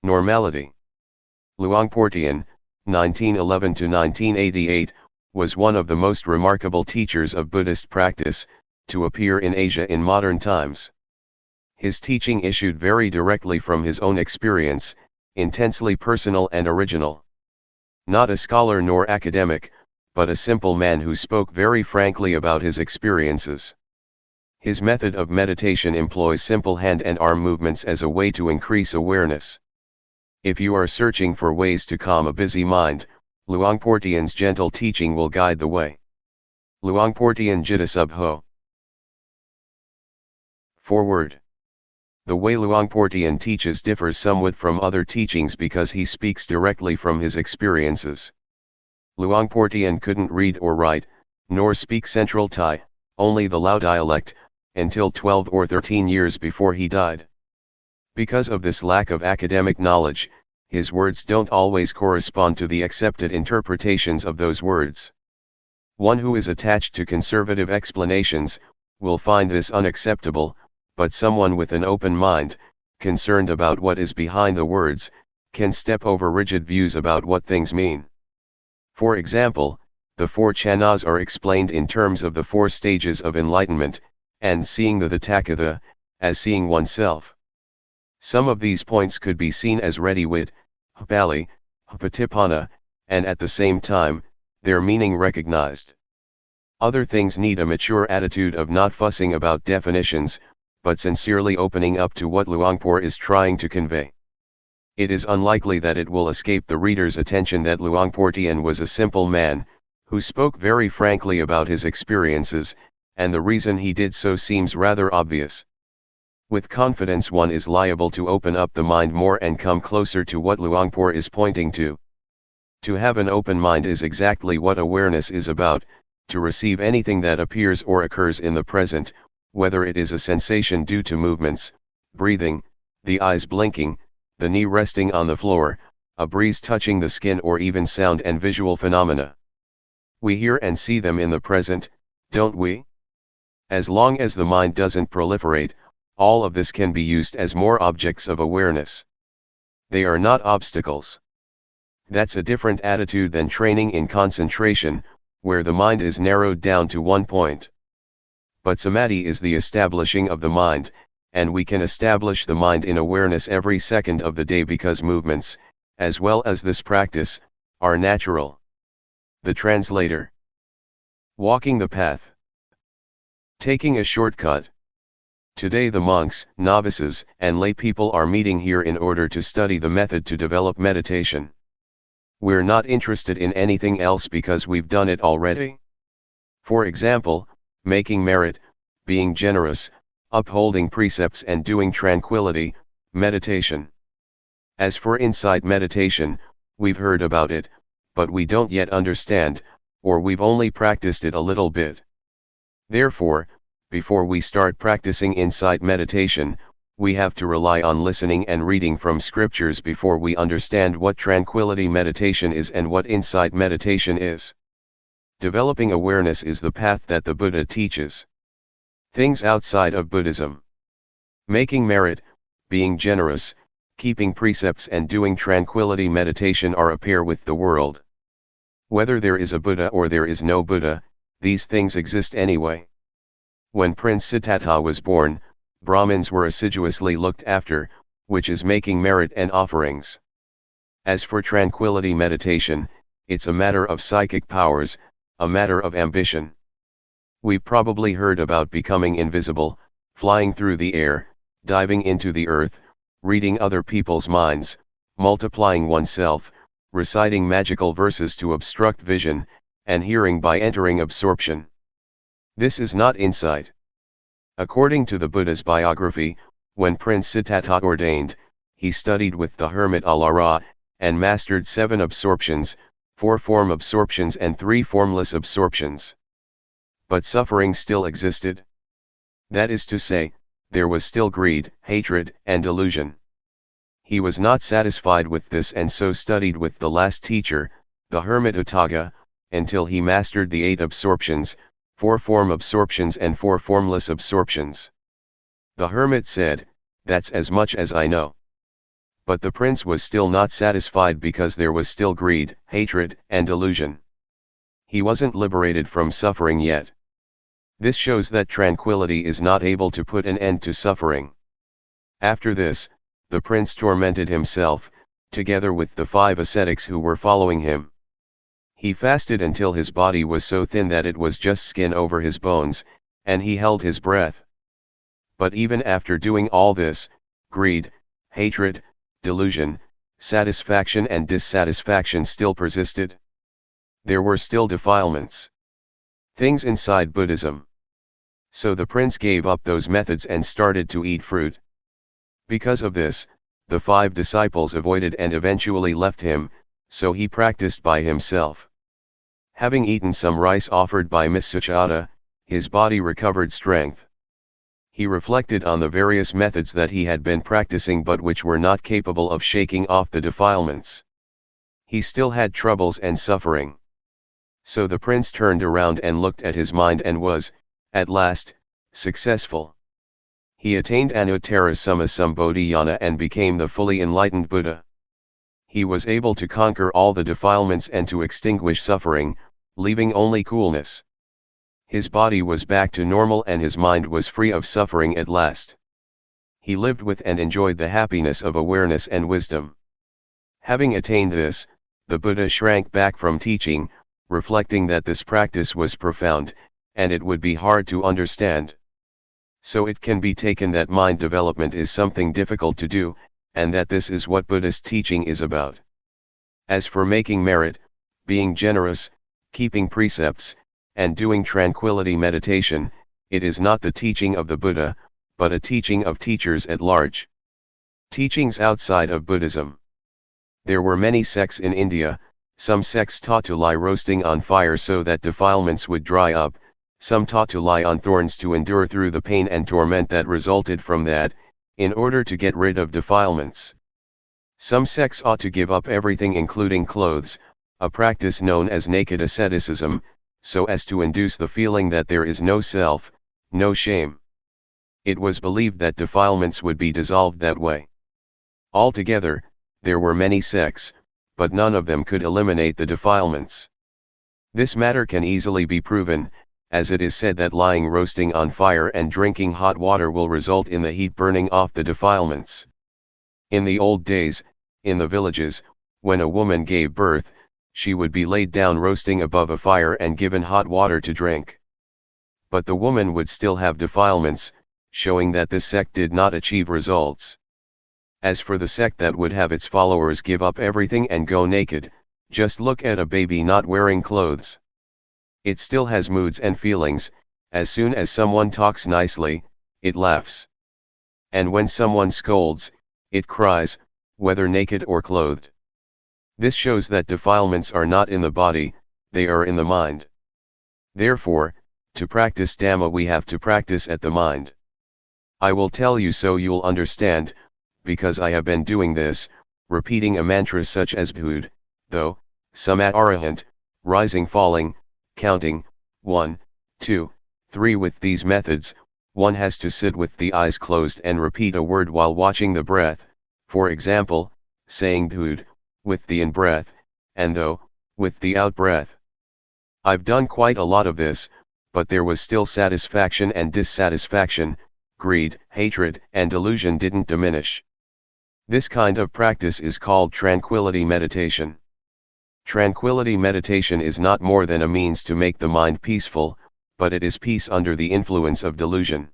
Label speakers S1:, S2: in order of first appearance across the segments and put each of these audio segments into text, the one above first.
S1: Normality. Luangpor Teean, 1911 to 1988, was one of the most remarkable teachers of Buddhist practice to appear in Asia in modern times. His teaching issued very directly from his own experience, intensely personal and original. Not a scholar nor academic, but a simple man who spoke very frankly about his experiences. His method of meditation employs simple hand and arm movements as a way to increase awareness. If you are searching for ways to calm a busy mind, Luangpor Teean's gentle teaching will guide the way. Luangpor Teean Jita Sub Ho. Forward. The way Luangpor Teean teaches differs somewhat from other teachings because he speaks directly from his experiences. Luangpor Teean couldn't read or write, nor speak Central Thai, only the Lao dialect, until 12 or 13 years before he died. Because of this lack of academic knowledge, his words don't always correspond to the accepted interpretations of those words. One who is attached to conservative explanations will find this unacceptable, but someone with an open mind, concerned about what is behind the words, can step over rigid views about what things mean. For example, the four chanas are explained in terms of the four stages of enlightenment, and seeing the Tathagata, as seeing oneself. Some of these points could be seen as ready-wit, Pali, Patipana, and at the same time, their meaning recognized. Other things need a mature attitude of not fussing about definitions, but sincerely opening up to what Luangpor is trying to convey. It is unlikely that it will escape the reader's attention that Luangpor Teean was a simple man, who spoke very frankly about his experiences, and the reason he did so seems rather obvious. With confidence one is liable to open up the mind more and come closer to what Luangpor is pointing to. To have an open mind is exactly what awareness is about, to receive anything that appears or occurs in the present, whether it is a sensation due to movements, breathing, the eyes blinking, the knee resting on the floor, a breeze touching the skin, or even sound and visual phenomena. We hear and see them in the present, don't we? As long as the mind doesn't proliferate, all of this can be used as more objects of awareness. They are not obstacles. That's a different attitude than training in concentration, where the mind is narrowed down to one point. But samadhi is the establishing of the mind, and we can establish the mind in awareness every second of the day because movements, as well as this practice, are natural. The translator. Walking the path. Taking a shortcut. Today the monks, novices, and lay people are meeting here in order to study the method to develop meditation. We're not interested in anything else because we've done it already. For example, making merit, being generous, upholding precepts and doing tranquility, meditation. As for insight meditation, we've heard about it, but we don't yet understand, or we've only practiced it a little bit. Therefore, before we start practicing insight meditation, we have to rely on listening and reading from scriptures before we understand what tranquility meditation is and what insight meditation is. Developing awareness is the path that the Buddha teaches. Things outside of Buddhism. Making merit, being generous, keeping precepts and doing tranquility meditation are a pair with the world. Whether there is a Buddha or there is no Buddha, these things exist anyway. When Prince Siddhartha was born, Brahmins were assiduously looked after, which is making merit and offerings. As for tranquility meditation, it's a matter of psychic powers, a matter of ambition. We've probably heard about becoming invisible, flying through the air, diving into the earth, reading other people's minds, multiplying oneself, reciting magical verses to obstruct vision, and hearing by entering absorption. This is not insight. According to the Buddha's biography, when Prince Siddhartha ordained, he studied with the hermit Alara, and mastered 7 absorptions, 4 form absorptions and 3 formless absorptions. But suffering still existed. That is to say, there was still greed, hatred, and delusion. He was not satisfied with this and so studied with the last teacher, the hermit Utthaga, until he mastered the 8 absorptions, 4 form absorptions and 4 formless absorptions. The hermit said, "That's as much as I know." But the prince was still not satisfied because there was still greed, hatred, and delusion. He wasn't liberated from suffering yet. This shows that tranquility is not able to put an end to suffering. After this, the prince tormented himself, together with the 5 ascetics who were following him. He fasted until his body was so thin that it was just skin over his bones, and he held his breath. But even after doing all this, greed, hatred, delusion, satisfaction and dissatisfaction still persisted. There were still defilements. Things inside Buddhism. So the prince gave up those methods and started to eat fruit. Because of this, the 5 disciples avoided and eventually left him, so he practiced by himself. Having eaten some rice offered by Miss Suchata, his body recovered strength. He reflected on the various methods that he had been practicing but which were not capable of shaking off the defilements. He still had troubles and suffering. So the prince turned around and looked at his mind and was, at last, successful. He attained Anuttara Sammasambodhiyana and became the fully enlightened Buddha. He was able to conquer all the defilements and to extinguish suffering, leaving only coolness. His body was back to normal and his mind was free of suffering at last. He lived with and enjoyed the happiness of awareness and wisdom. Having attained this, the Buddha shrank back from teaching, reflecting that this practice was profound, and it would be hard to understand. So it can be taken that mind development is something difficult to do, and that this is what Buddhist teaching is about. As for making merit, being generous, keeping precepts, and doing tranquility meditation, it is not the teaching of the Buddha, but a teaching of teachers at large. Teachings outside of Buddhism. There were many sects in India. Some sects taught to lie roasting on fire so that defilements would dry up, some taught to lie on thorns to endure through the pain and torment that resulted from that, in order to get rid of defilements. Some sects ought to give up everything including clothes, a practice known as naked asceticism, so as to induce the feeling that there is no self, no shame. It was believed that defilements would be dissolved that way. Altogether, there were many sects, but none of them could eliminate the defilements. This matter can easily be proven, as it is said that lying roasting on fire and drinking hot water will result in the heat burning off the defilements. In the old days, in the villages, when a woman gave birth, she would be laid down roasting above a fire and given hot water to drink. But the woman would still have defilements, showing that this sect did not achieve results. As for the sect that would have its followers give up everything and go naked, just look at a baby not wearing clothes. It still has moods and feelings. As soon as someone talks nicely, it laughs. And when someone scolds, it cries, whether naked or clothed. This shows that defilements are not in the body, they are in the mind. Therefore, to practice Dhamma we have to practice at the mind. I will tell you so you'll understand, because I have been doing this, repeating a mantra such as Bhud, though, Samat Arahant, rising falling, counting, 1, 2, 3. With these methods, one has to sit with the eyes closed and repeat a word while watching the breath, for example, saying Bhud, with the in-breath, and though, with the out-breath. I've done quite a lot of this, but there was still satisfaction and dissatisfaction, greed, hatred, and delusion didn't diminish. This kind of practice is called tranquility meditation. Tranquility meditation is not more than a means to make the mind peaceful, but it is peace under the influence of delusion.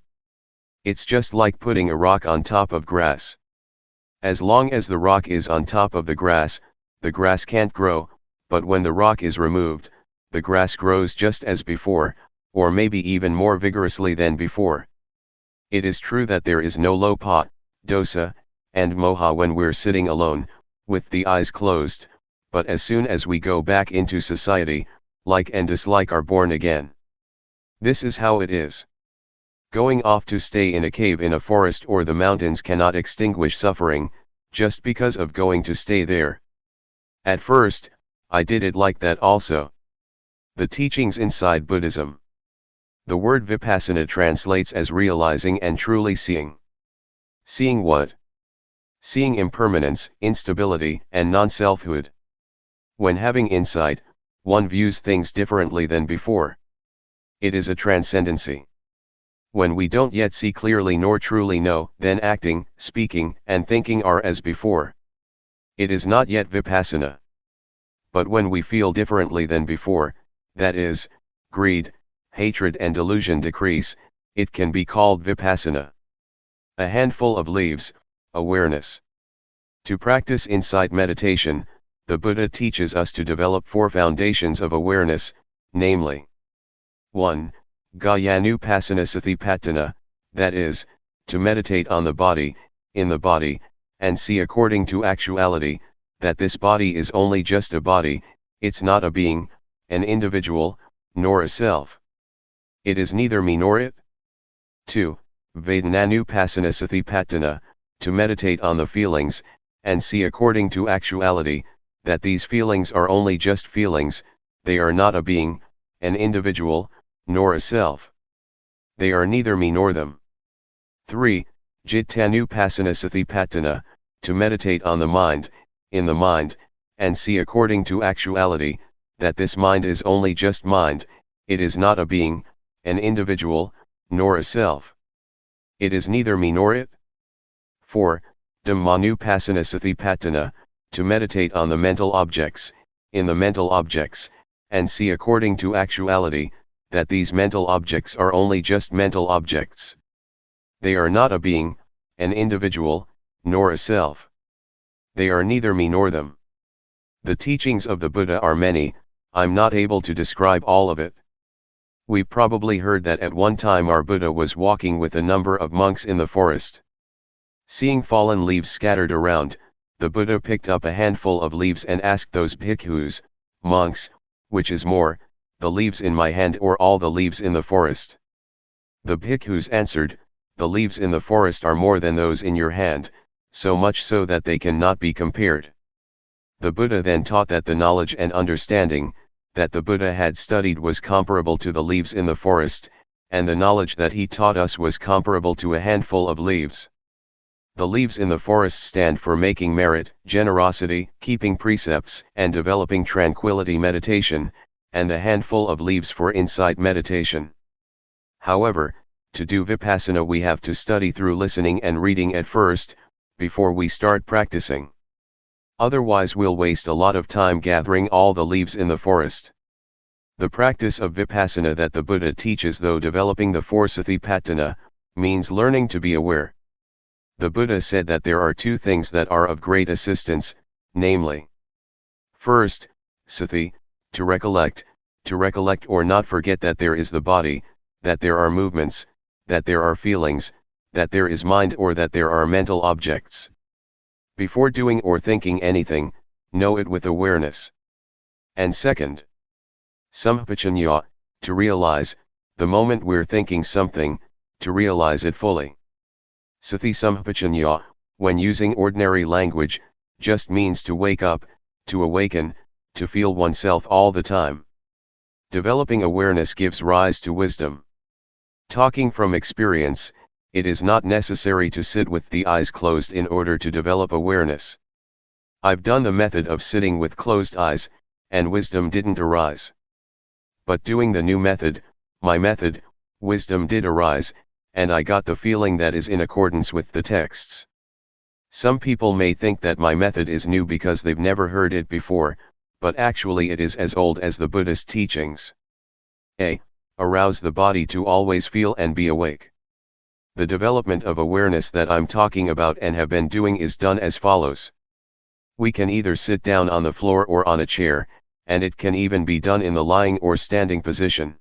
S1: It's just like putting a rock on top of grass. As long as the rock is on top of the grass can't grow, but when the rock is removed, the grass grows just as before, or maybe even more vigorously than before. It is true that there is no lopa, dosa, and moha when we're sitting alone, with the eyes closed, but as soon as we go back into society, like and dislike are born again. This is how it is. Going off to stay in a cave in a forest or the mountains cannot extinguish suffering, just because of going to stay there. At first, I did it like that also. The teachings inside Buddhism. The word Vipassana translates as realizing and truly seeing. Seeing what? Seeing impermanence, instability, and non-selfhood. When having insight, one views things differently than before. It is a transcendency. When we don't yet see clearly nor truly know, then acting, speaking, and thinking are as before. It is not yet Vipassana. But when we feel differently than before, that is, greed, hatred and delusion decrease, it can be called Vipassana. A handful of leaves, awareness. To practice insight meditation, the Buddha teaches us to develop 4 foundations of awareness, namely 1. Gayanupasanasatipatthana, that is, to meditate on the body, in the body, and see according to actuality, that this body is only just a body, it's not a being, an individual, nor a self. It is neither me nor it. 2. Vedananupasanasatipatthana, to meditate on the feelings, and see according to actuality, that these feelings are only just feelings, they are not a being, an individual, nor a self. They are neither me nor them. 3. Jittanupasanasatipatthana, to meditate on the mind, in the mind, and see according to actuality, that this mind is only just mind, it is not a being, an individual, nor a self. It is neither me nor it. 4. Dhammanupasanasatipatthana, to meditate on the mental objects, in the mental objects, and see according to actuality, that these mental objects are only just mental objects. They are not a being, an individual, nor a self. They are neither me nor them. The teachings of the Buddha are many, I'm not able to describe all of it. We've probably heard that at one time our Buddha was walking with a number of monks in the forest. Seeing fallen leaves scattered around, the Buddha picked up a handful of leaves and asked those bhikkhus, monks, which is more, the leaves in my hand or all the leaves in the forest? The bhikkhus answered, the leaves in the forest are more than those in your hand, so much so that they cannot be compared. The Buddha then taught that the knowledge and understanding that the Buddha had studied was comparable to the leaves in the forest, and the knowledge that he taught us was comparable to a handful of leaves. The leaves in the forest stand for making merit, generosity, keeping precepts, and developing tranquility meditation, and the handful of leaves for insight meditation. However, to do Vipassana we have to study through listening and reading at first, before we start practicing. Otherwise we'll waste a lot of time gathering all the leaves in the forest. The practice of Vipassana that the Buddha teaches, though developing the 4 Satipatthana, means learning to be aware. The Buddha said that there are 2 things that are of great assistance, namely, first, sati, to recollect or not forget that there is the body, that there are movements, that there are feelings, that there is mind or that there are mental objects. Before doing or thinking anything, know it with awareness. And second, sampajanya, to realize, the moment we're thinking something, to realize it fully. Sati sampajanya, when using ordinary language, just means to wake up, to awaken, to feel oneself all the time. Developing awareness gives rise to wisdom. Talking from experience, it is not necessary to sit with the eyes closed in order to develop awareness. I've done the method of sitting with closed eyes, and wisdom didn't arise. But doing the new method, my method, wisdom did arise, and I got the feeling that is in accordance with the texts. Some people may think that my method is new because they've never heard it before, but actually it is as old as the Buddhist teachings. A. Arouse the body to always feel and be awake. The development of awareness that I'm talking about and have been doing is done as follows. We can either sit down on the floor or on a chair, and it can even be done in the lying or standing position.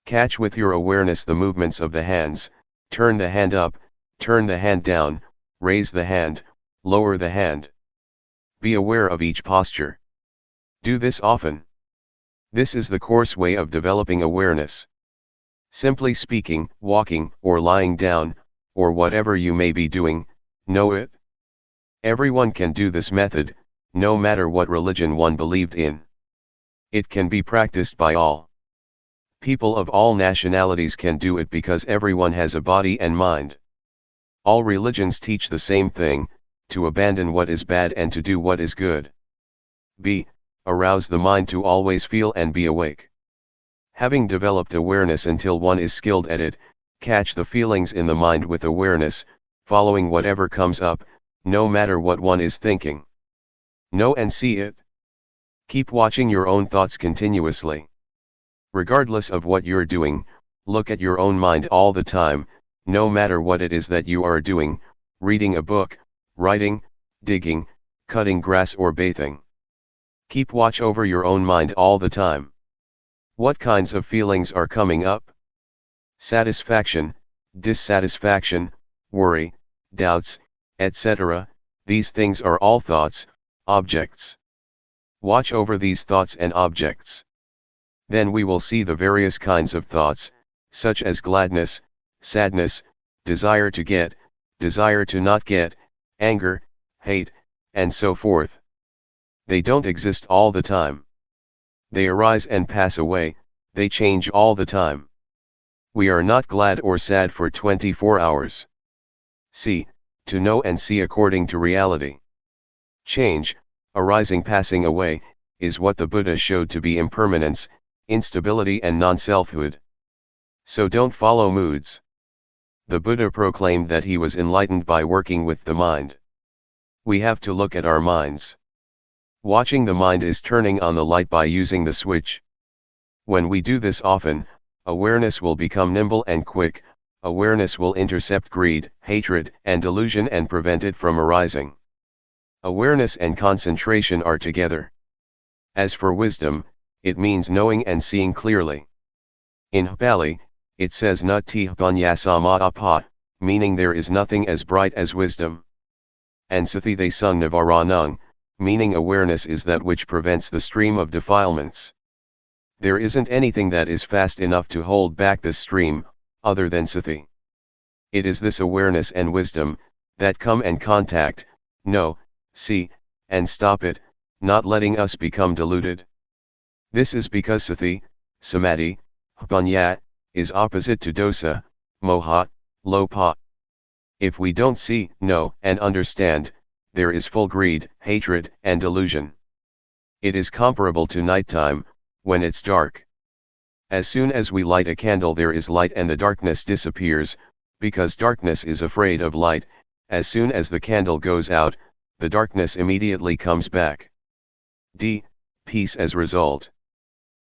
S1: Catch with your awareness the movements of the hands, Turn the hand up, turn the hand down, raise the hand, lower the hand. Be aware of each posture. Do this often. This is the coarse way of developing awareness. Simply speaking, walking, or lying down, or whatever you may be doing, know it. Everyone can do this method, no matter what religion one believed in. It can be practiced by all. People of all nationalities can do it because everyone has a body and mind. All religions teach the same thing, to abandon what is bad and to do what is good. B. Arouse the mind to always feel and be awake. Having developed awareness until one is skilled at it, catch the feelings in the mind with awareness, following whatever comes up, no matter what one is thinking. Know and see it. Keep watching your own thoughts continuously. Regardless of what you're doing, look at your own mind all the time, no matter what it is that you are doing, reading a book, writing, digging, cutting grass or bathing. Keep watch over your own mind all the time. What kinds of feelings are coming up? Satisfaction, dissatisfaction, worry, doubts, etc. These things are all thoughts, objects. Watch over these thoughts and objects. Then we will see the various kinds of thoughts, such as gladness, sadness, desire to get, desire to not get, anger, hate, and so forth. They don't exist all the time. They arise and pass away, they change all the time. We are not glad or sad for 24 hours. See, to know and see according to reality. Change, arising passing away, is what the Buddha showed to be impermanence, instability and non-selfhood. So don't follow moods. The Buddha proclaimed that he was enlightened by working with the mind. We have to look at our minds. Watching the mind is turning on the light by using the switch. When we do this often, awareness will become nimble and quick, awareness will intercept greed, hatred, and delusion and prevent it from arising. Awareness and concentration are together. As for wisdom, it means knowing and seeing clearly. In Pali, it says Nati Panyasama Apa, meaning there is nothing as bright as wisdom. And Sathi they sung Navaranung, meaning awareness is that which prevents the stream of defilements. There isn't anything that is fast enough to hold back the stream, other than Sathi. It is this awareness and wisdom, that come and contact, know, see, and stop it, not letting us become deluded. This is because Sathi, Samadhi, Panya, is opposite to dosa, moha, lopa. If we don't see, know, and understand, there is full greed, hatred, and delusion. It is comparable to nighttime, when it's dark. As soon as we light a candle there is light and the darkness disappears, because darkness is afraid of light. As soon as the candle goes out, the darkness immediately comes back. D. Peace as result.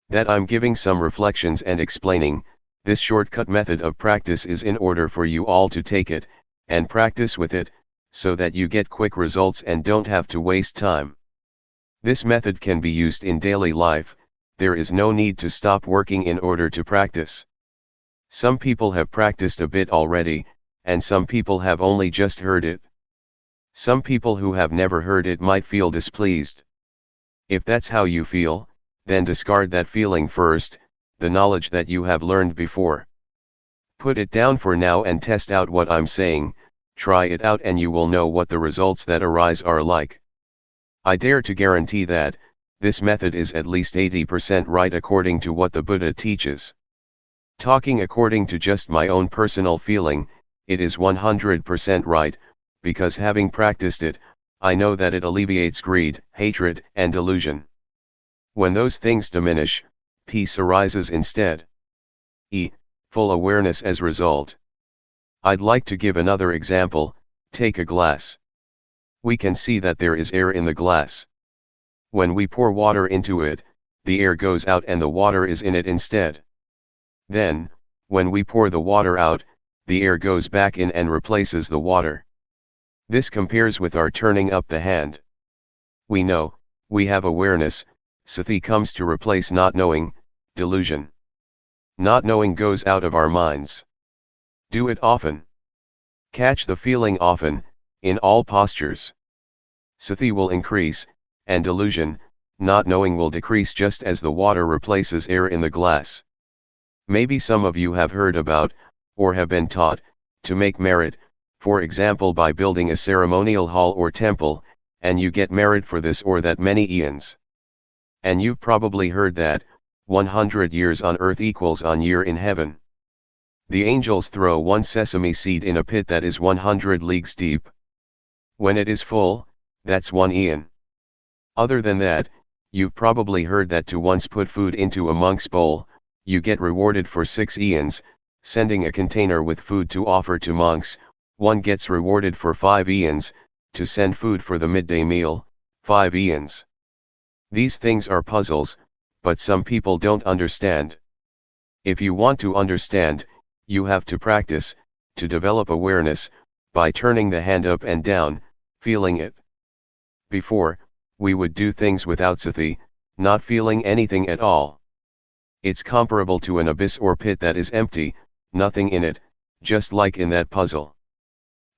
S1: That I'm giving some reflections and explaining, this shortcut method of practice is in order for you all to take it, and practice with it, so that you get quick results and don't have to waste time. This method can be used in daily life, there is no need to stop working in order to practice. Some people have practiced a bit already, and some people have only just heard it. Some people who have never heard it might feel displeased. If that's how you feel, then discard that feeling first, the knowledge that you have learned before. Put it down for now and test out what I'm saying, try it out and you will know what the results that arise are like. I dare to guarantee that, this method is at least 80% right according to what the Buddha teaches. Talking according to just my own personal feeling, it is 100% right, because having practiced it, I know that it alleviates greed, hatred, and delusion. When those things diminish, peace arises instead. Full awareness as result. I'd like to give another example. Take a glass. We can see that there is air in the glass. When we pour water into it, the air goes out and the water is in it instead. Then, when we pour the water out, the air goes back in and replaces the water. This compares with our turning up the hand. We know, we have awareness, Sathi comes to replace not knowing, delusion. Not knowing goes out of our minds. Do it often. Catch the feeling often, in all postures. Sati will increase, and delusion, not knowing, will decrease just as the water replaces air in the glass. Maybe some of you have heard about, or have been taught, to make merit, for example by building a ceremonial hall or temple, and you get merit for this or that many eons. And you've probably heard that, 100 years on earth equals one year in heaven. The angels throw one sesame seed in a pit that is 100 leagues deep. When it is full, that's 1 eon. Other than that, you've probably heard that to once put food into a monk's bowl, you get rewarded for 6 eons, sending a container with food to offer to monks, one gets rewarded for 5 eons, to send food for the midday meal, 5 eons. These things are puzzles, but some people don't understand. If you want to understand, you have to practice, to develop awareness, by turning the hand up and down, feeling it. Before, we would do things without sati, not feeling anything at all. It's comparable to an abyss or pit that is empty, nothing in it, just like in that puzzle.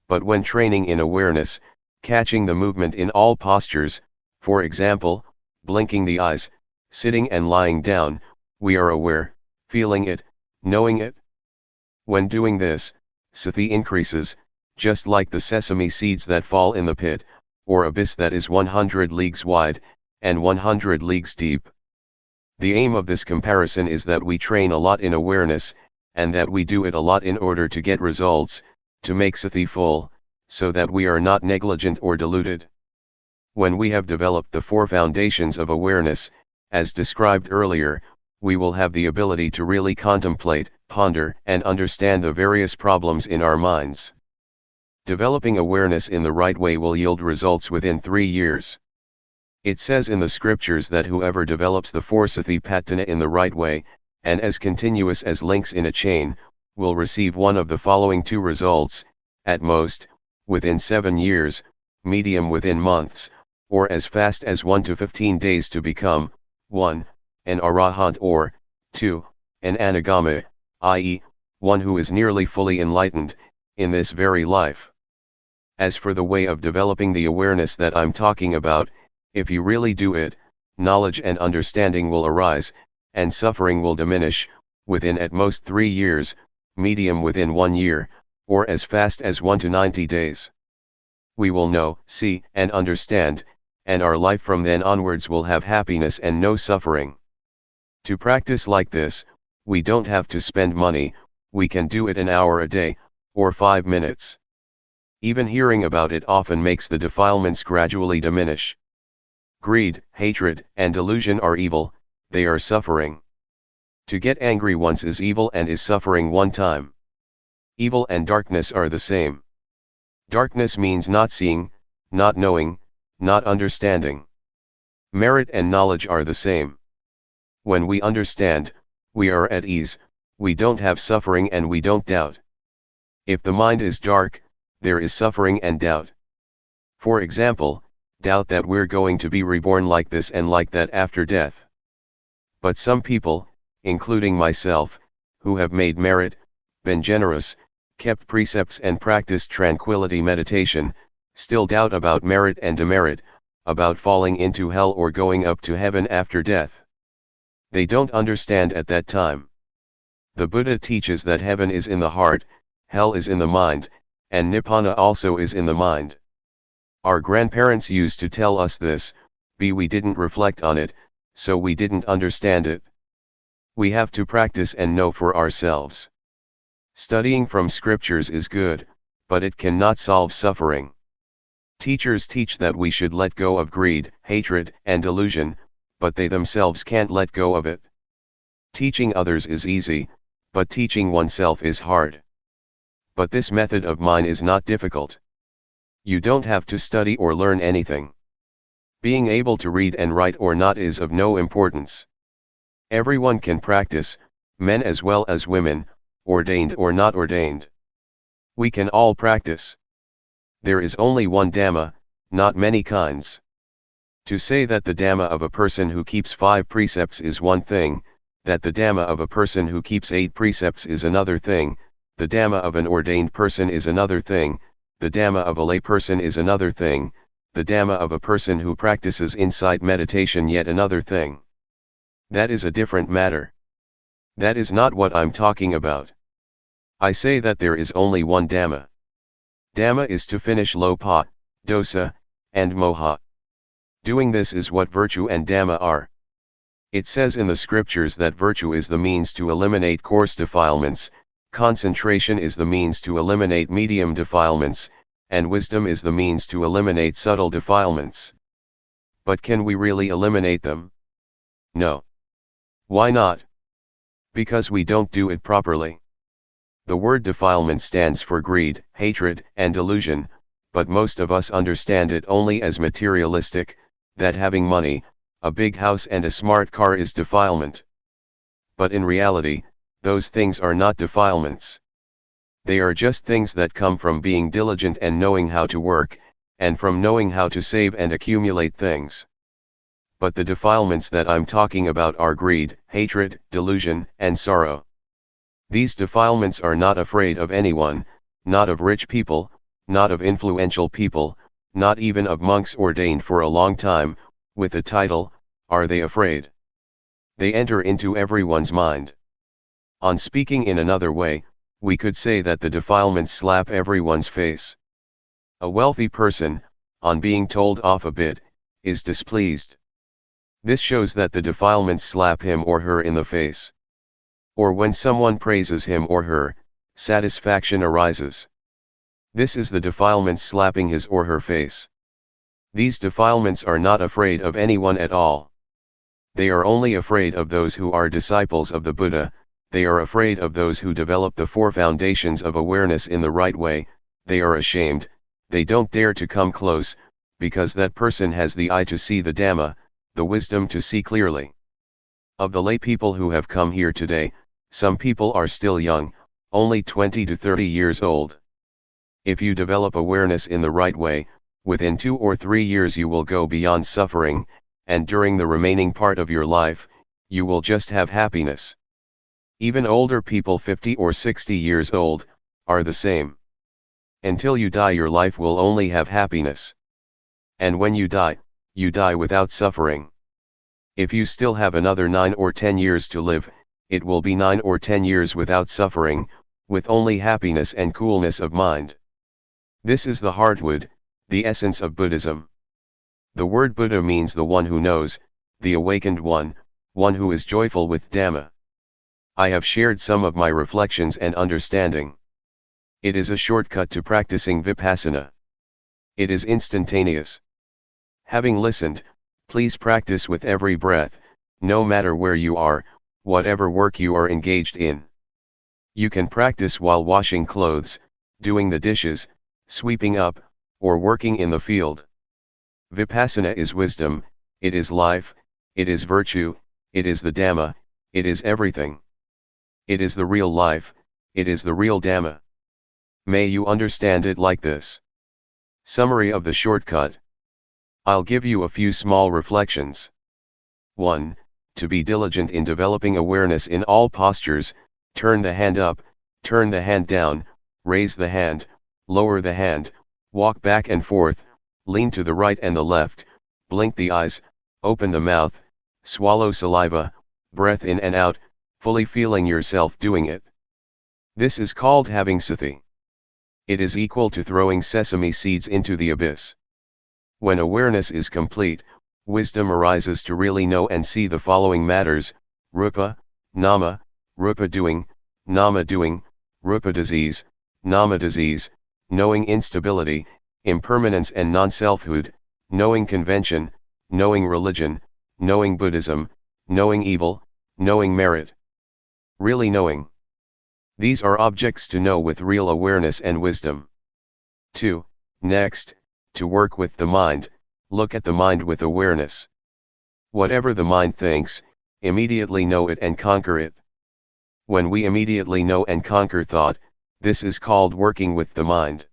S1: But when training in awareness, catching the movement in all postures, for example, blinking the eyes, sitting and lying down, we are aware, feeling it, knowing it. When doing this, sati increases, just like the sesame seeds that fall in the pit, or abyss that is 100 leagues wide, and 100 leagues deep. The aim of this comparison is that we train a lot in awareness, and that we do it a lot in order to get results, to make sati full, so that we are not negligent or deluded. When we have developed the 4 foundations of awareness, as described earlier, we will have the ability to really contemplate, ponder, and understand the various problems in our minds. Developing awareness in the right way will yield results within 3 years. It says in the scriptures that whoever develops the 4 satipatthana in the right way, and as continuous as links in a chain, will receive one of the following 2 results, at most, within 7 years, medium within months, or as fast as 1 to 15 days to become, 1, an arahant, or 2, an anagami, i.e., one who is nearly fully enlightened, in this very life. As for the way of developing the awareness that I'm talking about, if you really do it, knowledge and understanding will arise, and suffering will diminish, within at most 3 years, medium within 1 year, or as fast as 1 to 90 days. We will know, see, and understand, and our life from then onwards will have happiness and no suffering. To practice like this, we don't have to spend money, we can do it an hour a day, or 5 minutes. Even hearing about it often makes the defilements gradually diminish. Greed, hatred, and delusion are evil, they are suffering. To get angry once is evil and is suffering one time. Evil and darkness are the same. Darkness means not seeing, not knowing, not understanding. Merit and knowledge are the same. When we understand, we are at ease, we don't have suffering and we don't doubt. If the mind is dark, there is suffering and doubt. For example, doubt that we're going to be reborn like this and like that after death. But some people, including myself, who have made merit, been generous, kept precepts and practiced tranquility meditation, still doubt about merit and demerit, about falling into hell or going up to heaven after death. They don't understand at that time. The Buddha teaches that heaven is in the heart, hell is in the mind, and Nibbana also is in the mind. Our grandparents used to tell us this, but we didn't reflect on it, so we didn't understand it. We have to practice and know for ourselves. Studying from scriptures is good, but it cannot solve suffering. Teachers teach that we should let go of greed, hatred, and delusion, but they themselves can't let go of it. Teaching others is easy, but teaching oneself is hard. But this method of mine is not difficult. You don't have to study or learn anything. Being able to read and write or not is of no importance. Everyone can practice, men as well as women, ordained or not ordained. We can all practice. There is only one Dhamma, not many kinds. To say that the Dhamma of a person who keeps 5 precepts is one thing, that the Dhamma of a person who keeps 8 precepts is another thing, The Dhamma of an ordained person is another thing, the Dhamma of a lay person is another thing, the Dhamma of a person who practices insight meditation yet another thing. That is a different matter. That is not what I'm talking about. I say that there is only one Dhamma. Dhamma is to finish lopa, dosa, and moha. Doing this is what virtue and Dhamma are. It says in the scriptures that virtue is the means to eliminate coarse defilements, concentration is the means to eliminate medium defilements, and wisdom is the means to eliminate subtle defilements. But can we really eliminate them? No. Why not? Because we don't do it properly. The word defilement stands for greed, hatred, and delusion, but most of us understand it only as materialistic, that having money, a big house and a smart car is defilement. But in reality, those things are not defilements. They are just things that come from being diligent and knowing how to work, and from knowing how to save and accumulate things. But the defilements that I'm talking about are greed, hatred, delusion, and sorrow. These defilements are not afraid of anyone, not of rich people, not of influential people, not even of monks ordained for a long time, with a title, are they afraid? They enter into everyone's mind. On speaking in another way, we could say that the defilements slap everyone's face. A wealthy person, on being told off a bit, is displeased. This shows that the defilements slap him or her in the face. Or when someone praises him or her, satisfaction arises. This is the defilements slapping his or her face. These defilements are not afraid of anyone at all. They are only afraid of those who are disciples of the Buddha, they are afraid of those who develop the four foundations of awareness in the right way, they are ashamed, they don't dare to come close, because that person has the eye to see the Dhamma, the wisdom to see clearly. Of the lay people who have come here today, some people are still young, only 20 to 30 years old. If you develop awareness in the right way, within 2 or 3 years you will go beyond suffering, and during the remaining part of your life, you will just have happiness. Even older people 50 or 60 years old, are the same. Until you die your life will only have happiness. And when you die without suffering. If you still have another 9 or 10 years to live, it will be 9 or 10 years without suffering, with only happiness and coolness of mind. This is the heartwood, the essence of Buddhism. The word Buddha means the one who knows, the awakened one who is joyful with Dhamma. I have shared some of my reflections and understanding. It is a shortcut to practicing Vipassana. It is instantaneous. Having listened, please practice with every breath, no matter where you are, whatever work you are engaged in. You can practice while washing clothes, doing the dishes, sweeping up, or working in the field. Vipassana is wisdom, it is life, it is virtue, it is the Dhamma, it is everything. It is the real life, it is the real Dhamma. May you understand it like this. Summary of the shortcut. I'll give you a few small reflections. 1. To be diligent in developing awareness in all postures, turn the hand up, turn the hand down, raise the hand, lower the hand, walk back and forth, lean to the right and the left, blink the eyes, open the mouth, swallow saliva, breath in and out, fully feeling yourself doing it. This is called having sati. It is equal to throwing sesame seeds into the abyss. When awareness is complete, wisdom arises to really know and see the following matters: rupa, nama, rupa doing, nama doing, rupa disease, nama disease, knowing instability, impermanence and non-selfhood, knowing convention, knowing religion, knowing Buddhism, knowing evil, knowing merit. Really knowing. These are objects to know with real awareness and wisdom. 2. Next, to work with the mind, look at the mind with awareness. Whatever the mind thinks, immediately know it and conquer it. When we immediately know and conquer thought, this is called working with the mind.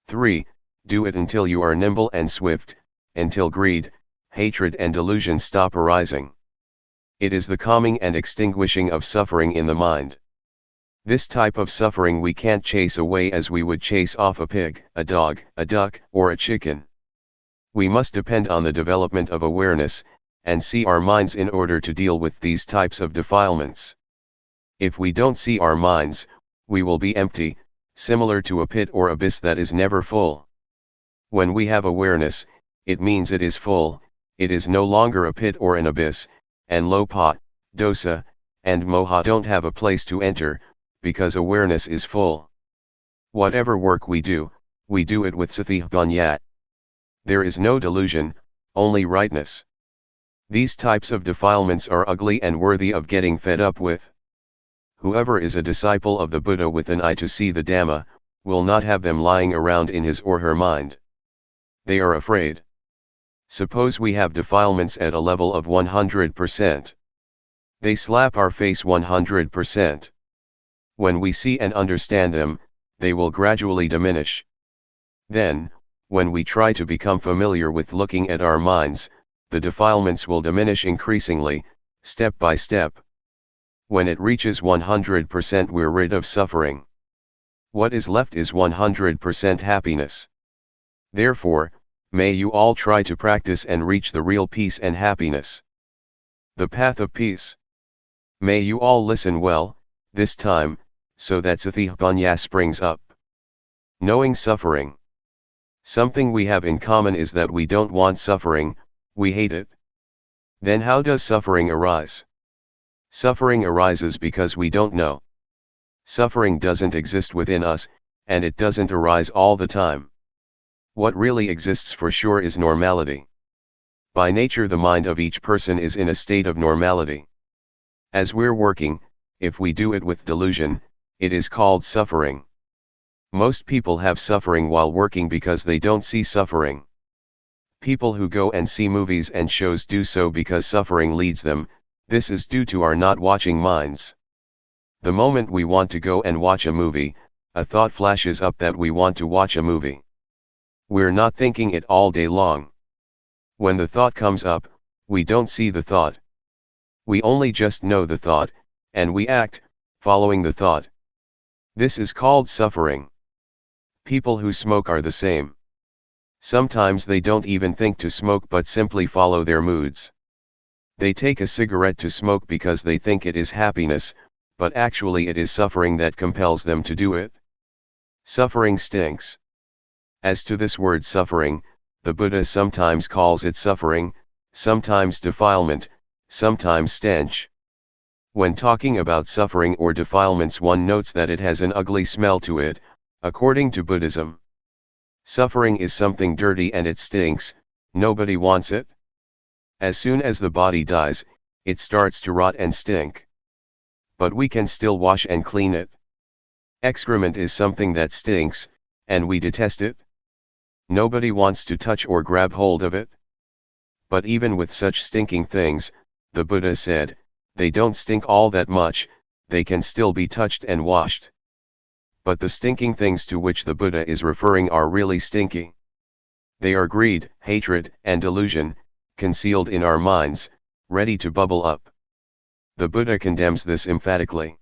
S1: 3. Do it until you are nimble and swift, until greed, hatred and delusion stop arising. It is the calming and extinguishing of suffering in the mind. This type of suffering we can't chase away as we would chase off a pig, a dog, a duck, or a chicken. We must depend on the development of awareness, and see our minds in order to deal with these types of defilements. If we don't see our minds, we will be empty, similar to a pit or abyss that is never full. When we have awareness, it means it is full, it is no longer a pit or an abyss, and lopa, dosa, and moha don't have a place to enter, because awareness is full. Whatever work we do it with sathipanya. There is no delusion, only rightness. These types of defilements are ugly and worthy of getting fed up with. Whoever is a disciple of the Buddha with an eye to see the Dhamma, will not have them lying around in his or her mind. They are afraid. Suppose we have defilements at a level of 100%. They slap our face 100%. When we see and understand them, they will gradually diminish. Then, when we try to become familiar with looking at our minds, the defilements will diminish increasingly, step by step. When it reaches 100%, we're rid of suffering. What is left is 100% happiness. Therefore, may you all try to practice and reach the real peace and happiness. The path of peace. May you all listen well, this time, so that sathipanya springs up. Knowing suffering. Something we have in common is that we don't want suffering, we hate it. Then how does suffering arise? Suffering arises because we don't know. Suffering doesn't exist within us, and it doesn't arise all the time. What really exists for sure is normality. By nature, the mind of each person is in a state of normality. As we're working, if we do it with delusion, it is called suffering. Most people have suffering while working because they don't see suffering. People who go and see movies and shows do so because suffering leads them. This is due to our not watching minds. The moment we want to go and watch a movie, a thought flashes up that we want to watch a movie. We're not thinking it all day long. When the thought comes up, we don't see the thought. We only just know the thought, and we act, following the thought. This is called suffering. People who smoke are the same. Sometimes they don't even think to smoke but simply follow their moods. They take a cigarette to smoke because they think it is happiness, but actually it is suffering that compels them to do it. Suffering stinks. As to this word suffering, the Buddha sometimes calls it suffering, sometimes defilement, sometimes stench. When talking about suffering or defilements, one notes that it has an ugly smell to it, according to Buddhism. Suffering is something dirty and it stinks, nobody wants it. As soon as the body dies, it starts to rot and stink. But we can still wash and clean it. Excrement is something that stinks, and we detest it. Nobody wants to touch or grab hold of it. But even with such stinking things, the Buddha said, they don't stink all that much, they can still be touched and washed. But the stinking things to which the Buddha is referring are really stinky. They are greed, hatred, and delusion, concealed in our minds, ready to bubble up. The Buddha condemns this emphatically.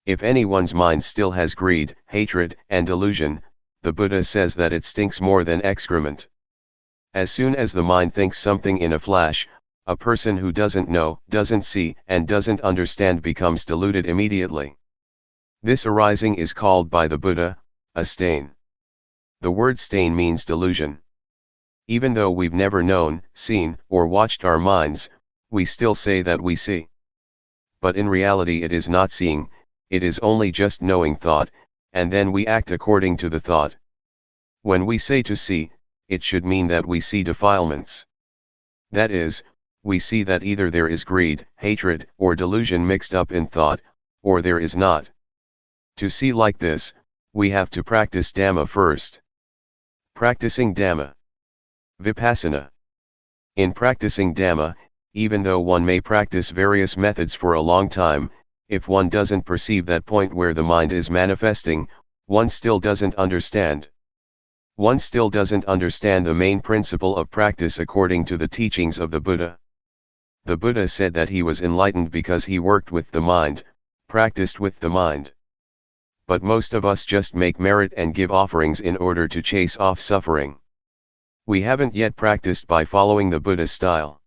S1: If anyone's mind still has greed, hatred, and delusion, the Buddha says that it stinks more than excrement. As soon as the mind thinks something in a flash, a person who doesn't know, doesn't see, and doesn't understand becomes deluded immediately. This arising is called by the Buddha, a stain. The word stain means delusion. Even though we've never known, seen, or watched our minds, we still say that we see. But in reality it is not seeing, it is only just knowing thought, and then we act according to the thought. When we say to see, it should mean that we see defilements. That is, we see that either there is greed, hatred, or delusion mixed up in thought, or there is not. To see like this, we have to practice Dhamma first. Practicing Dhamma. Vipassana. In practicing Dhamma, even though one may practice various methods for a long time, if one doesn't perceive that point where the mind is manifesting, one still doesn't understand. One still doesn't understand the main principle of practice according to the teachings of the Buddha. The Buddha said that he was enlightened because he worked with the mind, practiced with the mind. but most of us just make merit and give offerings in order to chase off suffering. We haven't yet practiced by following the Buddha style.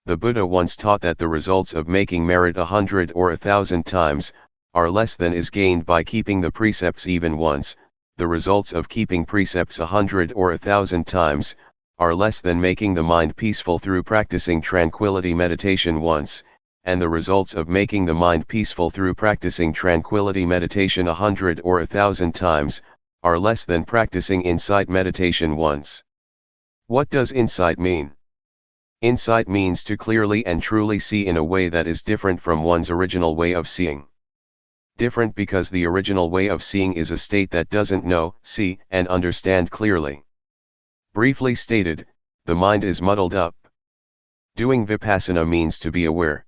S1: The Buddha once taught that the results of making merit 100 or 1,000 times are less than is gained by keeping the precepts even once. The results of keeping precepts 100 or 1,000 times are less than making the mind peaceful through practicing tranquility meditation once, and the results of making the mind peaceful through practicing tranquility meditation 100 or 1,000 times are less than practicing insight meditation once. What does insight mean? Insight means to clearly and truly see in a way that is different from one's original way of seeing. Different because the original way of seeing is a state that doesn't know, see, and understand clearly. Briefly stated, the mind is muddled up. Doing Vipassana means to be aware.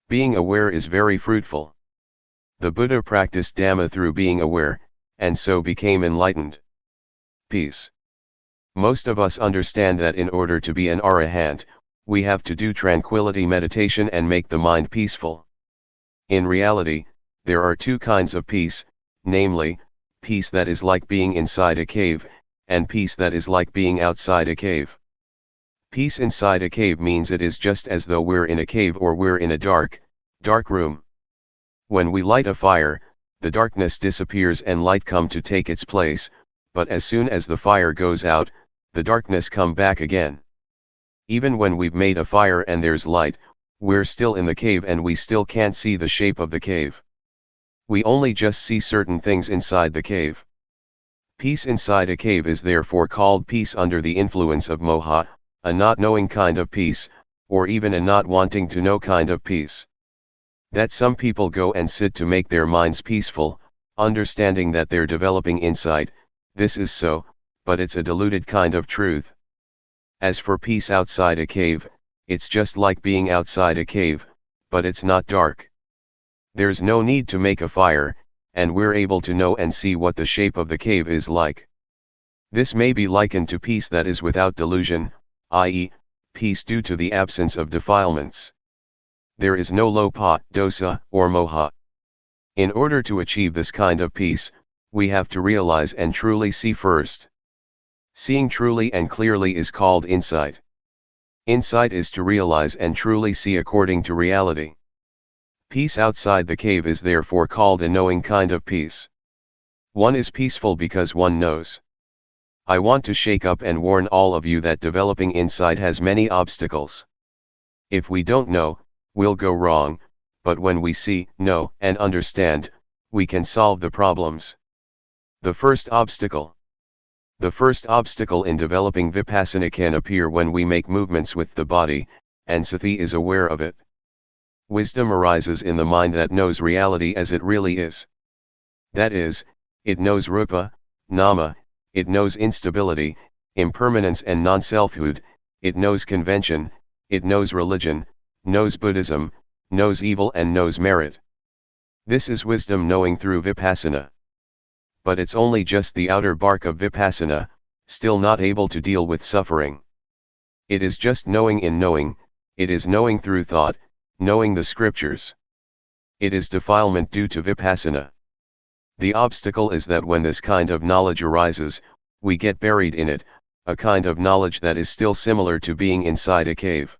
S1: Being aware is very fruitful. The Buddha practiced Dhamma through being aware, and so became enlightened. Peace. Most of us understand that in order to be an arahant, we have to do tranquility meditation and make the mind peaceful. In reality, there are two kinds of peace, namely, peace that is like being inside a cave, and peace that is like being outside a cave. Peace inside a cave means it is just as though we're in a cave or we're in a dark room. When we light a fire, the darkness disappears and light come to take its place, but as soon as the fire goes out, the darkness come back again. Even when we've made a fire and there's light, we're still in the cave and we still can't see the shape of the cave. We only just see certain things inside the cave. Peace inside a cave is therefore called peace under the influence of moha, a not knowing kind of peace, or even a not wanting to know kind of peace. That some people go and sit to make their minds peaceful, understanding that they're developing insight, this is so, but it's a diluted kind of truth. As for peace outside a cave, it's just like being outside a cave, but it's not dark. There's no need to make a fire, and we're able to know and see what the shape of the cave is like. This may be likened to peace that is without delusion, i.e., peace due to the absence of defilements. There is no lopa, dosa, or moha. In order to achieve this kind of peace, we have to realize and truly see first. Seeing truly and clearly is called insight. Insight is to realize and truly see according to reality. Peace outside the cave is therefore called a knowing kind of peace. One is peaceful because one knows. I want to shake up and warn all of you that developing insight has many obstacles. If we don't know, we'll go wrong, but when we see, know, and understand, we can solve the problems. The first obstacle. The first obstacle in developing Vipassana can appear when we make movements with the body, and sati is aware of it. Wisdom arises in the mind that knows reality as it really is. That is, it knows rupa, nama, it knows instability, impermanence and non-selfhood, it knows convention, it knows religion, knows Buddhism, knows evil and knows merit. This is wisdom knowing through Vipassana. But it's only just the outer bark of Vipassana, still not able to deal with suffering. It is just knowing in knowing, it is knowing through thought, knowing the scriptures. It is defilement due to Vipassana. The obstacle is that when this kind of knowledge arises, we get buried in it, a kind of knowledge that is still similar to being inside a cave.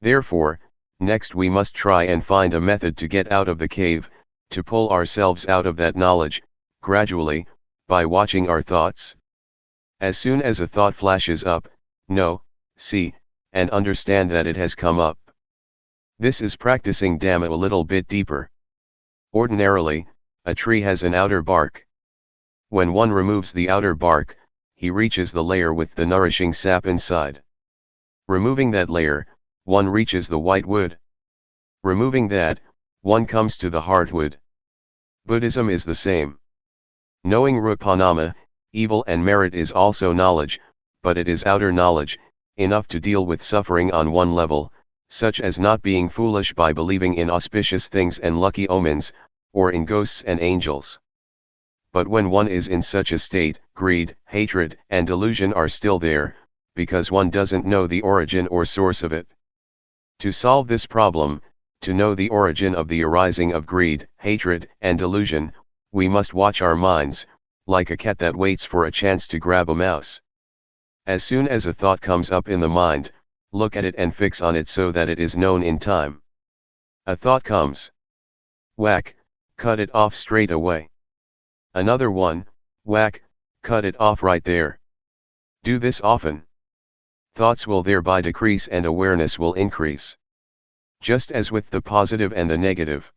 S1: Therefore, next we must try and find a method to get out of the cave, to pull ourselves out of that knowledge, gradually, by watching our thoughts. As soon as a thought flashes up, know, see, and understand that it has come up. This is practicing Dhamma a little bit deeper. Ordinarily, a tree has an outer bark. When one removes the outer bark, he reaches the layer with the nourishing sap inside. Removing that layer, one reaches the white wood. Removing that, one comes to the hardwood. Buddhism is the same. Knowing rupanama, evil and merit is also knowledge, but it is outer knowledge, enough to deal with suffering on one level, such as not being foolish by believing in auspicious things and lucky omens, or in ghosts and angels. But when one is in such a state, greed, hatred, and delusion are still there, because one doesn't know the origin or source of it. To solve this problem, to know the origin of the arising of greed, hatred, and delusion, We must watch our minds, like a cat that waits for a chance to grab a mouse. As soon as a thought comes up in the mind, look at it and fix on it so that it is known in time. A thought comes. Whack, cut it off straight away. Another one, whack, cut it off right there. Do this often. Thoughts will thereby decrease and awareness will increase. Just as with the positive and the negative.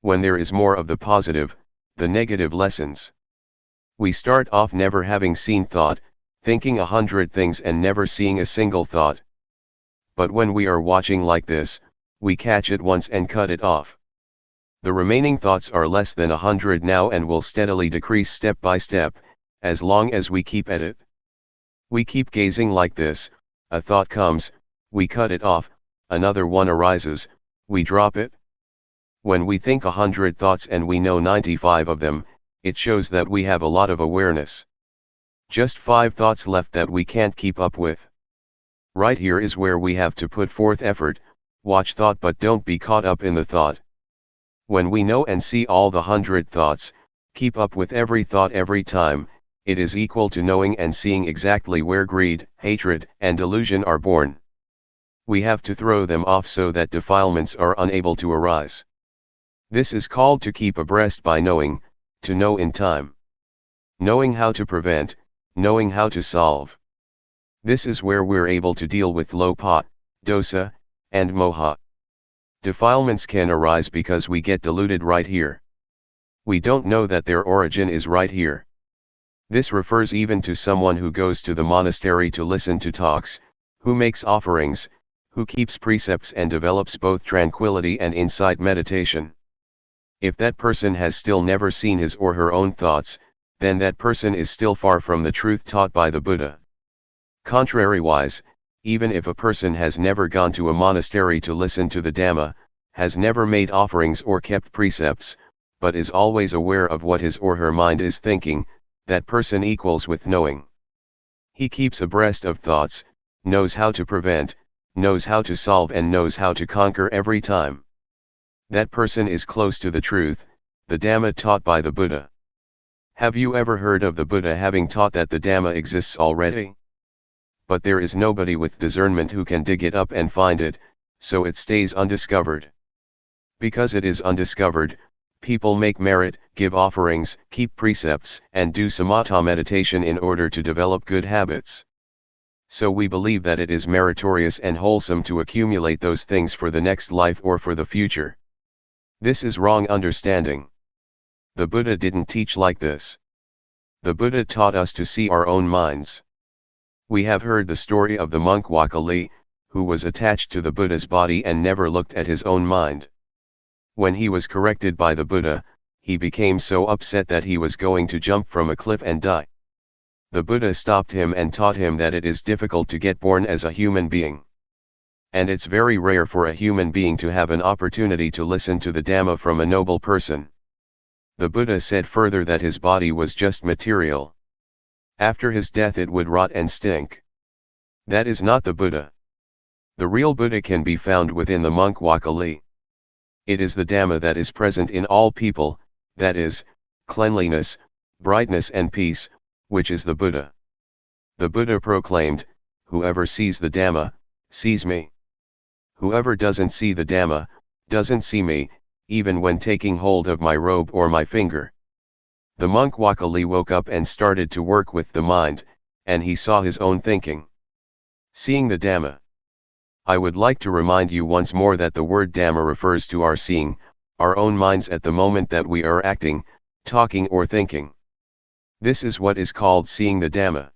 S1: When there is more of the positive, the negative lessens. We start off never having seen thought, thinking 100 things and never seeing a single thought. But when we are watching like this, we catch it once and cut it off. The remaining thoughts are less than 100 now and will steadily decrease step by step, as long as we keep at it. We keep gazing like this, a thought comes, we cut it off, another one arises, we drop it. When we think 100 thoughts and we know 95 of them, it shows that we have a lot of awareness. Just 5 thoughts left that we can't keep up with. Right here is where we have to put forth effort, watch thought but don't be caught up in the thought. When we know and see all the 100 thoughts, keep up with every thought every time, it is equal to knowing and seeing exactly where greed, hatred, and delusion are born. We have to throw them off so that defilements are unable to arise. This is called to keep abreast by knowing, to know in time. Knowing how to prevent, knowing how to solve. This is where we're able to deal with lopa, dosa, and moha. Defilements can arise because we get deluded right here. We don't know that their origin is right here. This refers even to someone who goes to the monastery to listen to talks, who makes offerings, who keeps precepts and develops both tranquility and insight meditation. If that person has still never seen his or her own thoughts, then that person is still far from the truth taught by the Buddha. Contrariwise, even if a person has never gone to a monastery to listen to the Dhamma, has never made offerings or kept precepts, but is always aware of what his or her mind is thinking, that person equals with knowing. He keeps abreast of thoughts, knows how to prevent, knows how to solve and knows how to conquer every time. That person is close to the truth, the Dhamma taught by the Buddha. Have you ever heard of the Buddha having taught that the Dhamma exists already? But there is nobody with discernment who can dig it up and find it, so it stays undiscovered. Because it is undiscovered, people make merit, give offerings, keep precepts, and do samatha meditation in order to develop good habits. So we believe that it is meritorious and wholesome to accumulate those things for the next life or for the future. This is wrong understanding. The Buddha didn't teach like this. The Buddha taught us to see our own minds. We have heard the story of the monk Wakali, who was attached to the Buddha's body and never looked at his own mind. When he was corrected by the Buddha, he became so upset that he was going to jump from a cliff and die. The Buddha stopped him and taught him that it is difficult to get born as a human being. And it's very rare for a human being to have an opportunity to listen to the Dhamma from a noble person. The Buddha said further that his body was just material. After his death it would rot and stink. That is not the Buddha. The real Buddha can be found within the monk Wakali. It is the Dhamma that is present in all people, that is, cleanliness, brightness and peace, which is the Buddha. The Buddha proclaimed, "Whoever sees the Dhamma, sees me. Whoever doesn't see the Dhamma, doesn't see me, even when taking hold of my robe or my finger." The monk Wakali woke up and started to work with the mind, and he saw his own thinking. Seeing the Dhamma. I would like to remind you once more that the word Dhamma refers to our seeing, our own minds at the moment that we are acting, talking or thinking. This is what is called seeing the Dhamma.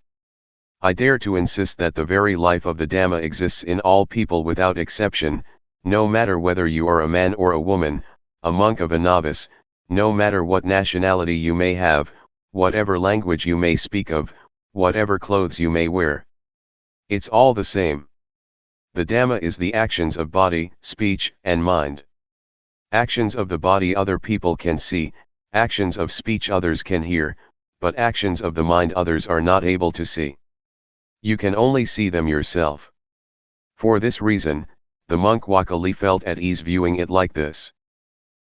S1: I dare to insist that the very life of the Dhamma exists in all people without exception, no matter whether you are a man or a woman, a monk or a novice, no matter what nationality you may have, whatever language you may speak of, whatever clothes you may wear. It's all the same. The Dhamma is the actions of body, speech, and mind. Actions of the body other people can see, actions of speech others can hear, but actions of the mind others are not able to see. You can only see them yourself. For this reason, the monk Wakali felt at ease viewing it like this.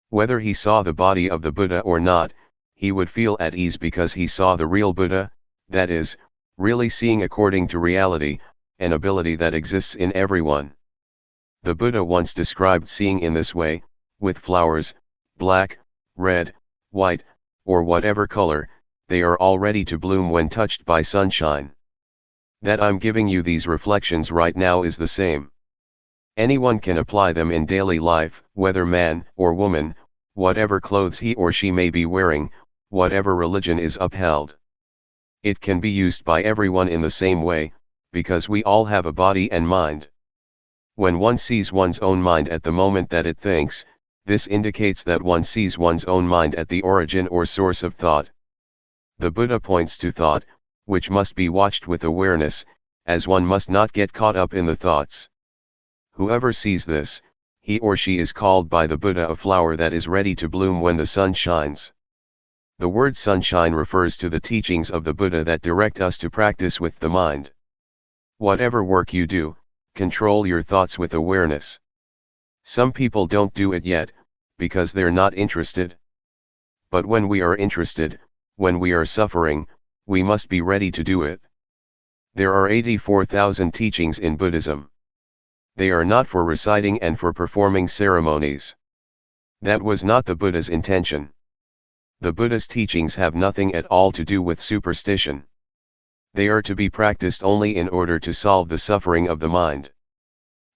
S1: Whether he saw the body of the Buddha or not, he would feel at ease because he saw the real Buddha, that is, really seeing according to reality, an ability that exists in everyone. The Buddha once described seeing in this way, with flowers, black, red, white, or whatever color, they are all ready to bloom when touched by sunshine. That I'm giving you these reflections right now is the same. Anyone can apply them in daily life, whether man or woman, whatever clothes he or she may be wearing, whatever religion is upheld. It can be used by everyone in the same way, because we all have a body and mind. When one sees one's own mind at the moment that it thinks, this indicates that one sees one's own mind at the origin or source of thought. The Buddha points to thought, which must be watched with awareness, as one must not get caught up in the thoughts. Whoever sees this, he or she is called by the Buddha a flower that is ready to bloom when the sun shines. The word sunshine refers to the teachings of the Buddha that direct us to practice with the mind. Whatever work you do, control your thoughts with awareness. Some people don't do it yet, because they're not interested. But when we are interested, when we are suffering, we must be ready to do it. There are 84,000 teachings in Buddhism. They are not for reciting and for performing ceremonies. That was not the Buddha's intention. The Buddha's teachings have nothing at all to do with superstition. They are to be practiced only in order to solve the suffering of the mind.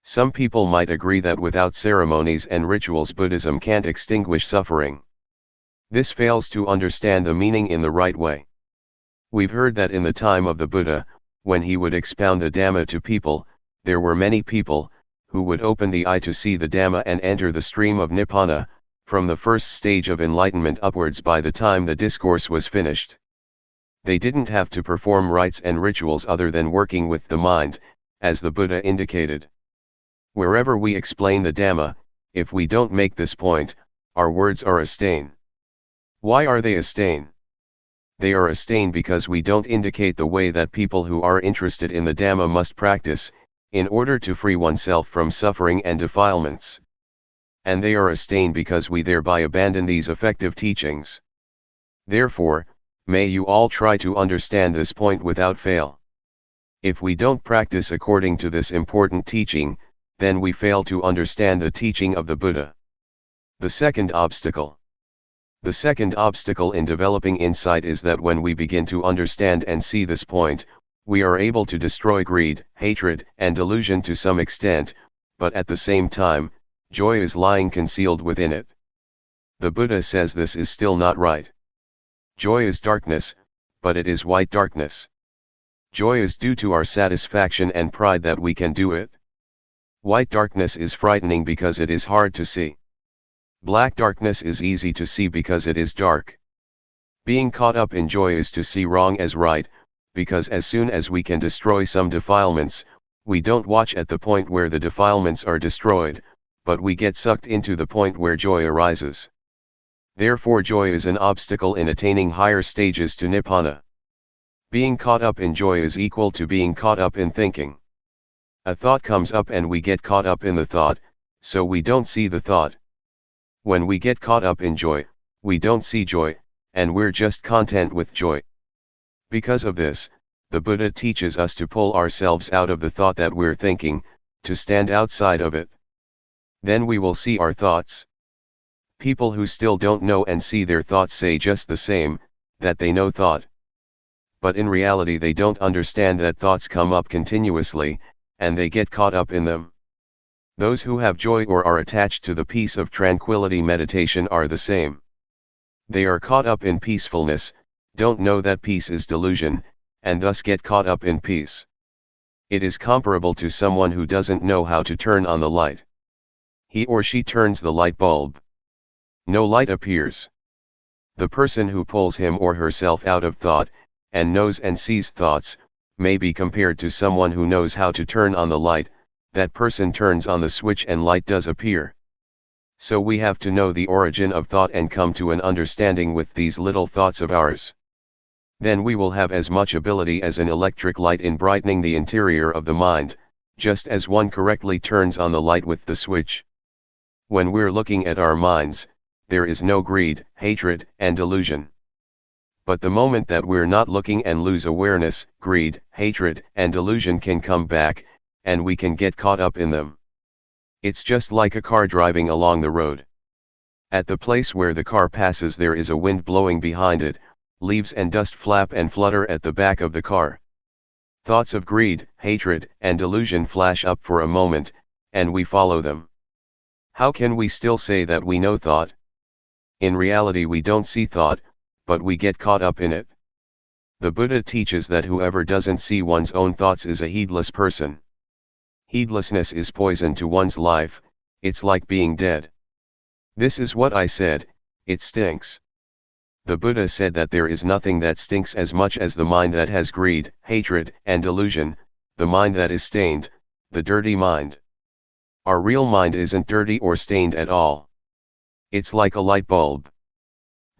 S1: Some people might agree that without ceremonies and rituals Buddhism can't extinguish suffering. This fails to understand the meaning in the right way. We've heard that in the time of the Buddha, when he would expound the Dhamma to people, there were many people, who would open the eye to see the Dhamma and enter the stream of Nibbana, from the first stage of enlightenment upwards by the time the discourse was finished. They didn't have to perform rites and rituals other than working with the mind, as the Buddha indicated. Wherever we explain the Dhamma, if we don't make this point, our words are a stain. Why are they a stain? They are a stain because we don't indicate the way that people who are interested in the Dhamma must practice, in order to free oneself from suffering and defilements. And they are a stain because we thereby abandon these effective teachings. Therefore, may you all try to understand this point without fail. If we don't practice according to this important teaching, then we fail to understand the teaching of the Buddha. The second obstacle. The second obstacle in developing insight is that when we begin to understand and see this point, we are able to destroy greed, hatred, and delusion to some extent, but at the same time, joy is lying concealed within it. The Buddha says this is still not right. Joy is darkness, but it is white darkness. Joy is due to our satisfaction and pride that we can do it. White darkness is frightening because it is hard to see. Black darkness is easy to see because it is dark. Being caught up in joy is to see wrong as right, because as soon as we can destroy some defilements, we don't watch at the point where the defilements are destroyed, but we get sucked into the point where joy arises. Therefore joy is an obstacle in attaining higher stages to Nibbana. Being caught up in joy is equal to being caught up in thinking. A thought comes up and we get caught up in the thought, so we don't see the thought. When we get caught up in joy, we don't see joy, and we're just content with joy. Because of this, the Buddha teaches us to pull ourselves out of the thought that we're thinking, to stand outside of it. Then we will see our thoughts. People who still don't know and see their thoughts say just the same, that they know thought. But in reality they don't understand that thoughts come up continuously, and they get caught up in them. Those who have joy or are attached to the peace of tranquility meditation are the same. They are caught up in peacefulness, don't know that peace is delusion, and thus get caught up in peace. It is comparable to someone who doesn't know how to turn on the light. He or she turns the light bulb. No light appears. The person who pulls him or herself out of thought, and knows and sees thoughts, may be compared to someone who knows how to turn on the light. That person turns on the switch and light does appear. So we have to know the origin of thought and come to an understanding with these little thoughts of ours. Then we will have as much ability as an electric light in brightening the interior of the mind, just as one correctly turns on the light with the switch. When we're looking at our minds, there is no greed, hatred, and delusion. But the moment that we're not looking and lose awareness, greed, hatred, and delusion can come back, and we can get caught up in them. It's just like a car driving along the road. At the place where the car passes there is a wind blowing behind it, leaves and dust flap and flutter at the back of the car. Thoughts of greed, hatred, and delusion flash up for a moment, and we follow them. How can we still say that we know thought? In reality we don't see thought, but we get caught up in it. The Buddha teaches that whoever doesn't see one's own thoughts is a heedless person. Heedlessness is poison to one's life, it's like being dead. This is what I said, it stinks. The Buddha said that there is nothing that stinks as much as the mind that has greed, hatred, and delusion, the mind that is stained, the dirty mind. Our real mind isn't dirty or stained at all. It's like a light bulb.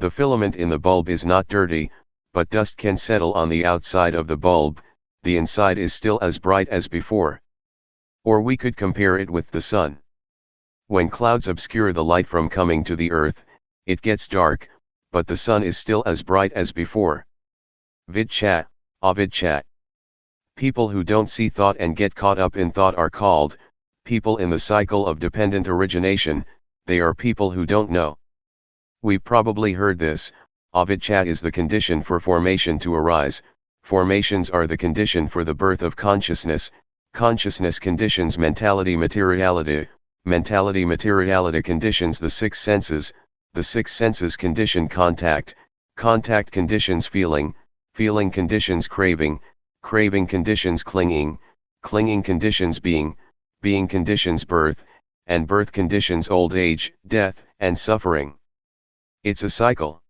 S1: The filament in the bulb is not dirty, but dust can settle on the outside of the bulb, the inside is still as bright as before. Or we could compare it with the sun. When clouds obscure the light from coming to the earth, it gets dark, but the sun is still as bright as before. Vidchat, avidchat. People who don't see thought and get caught up in thought are called people in the cycle of dependent origination, they are people who don't know. We've probably heard this, avidchat is the condition for formation to arise, formations are the condition for the birth of consciousness, consciousness conditions mentality materiality, mentality materiality conditions the six senses, the six senses condition contact, contact conditions feeling, feeling conditions craving, craving conditions clinging, clinging conditions being, being conditions birth, and birth conditions old age, death, and suffering. It's a cycle.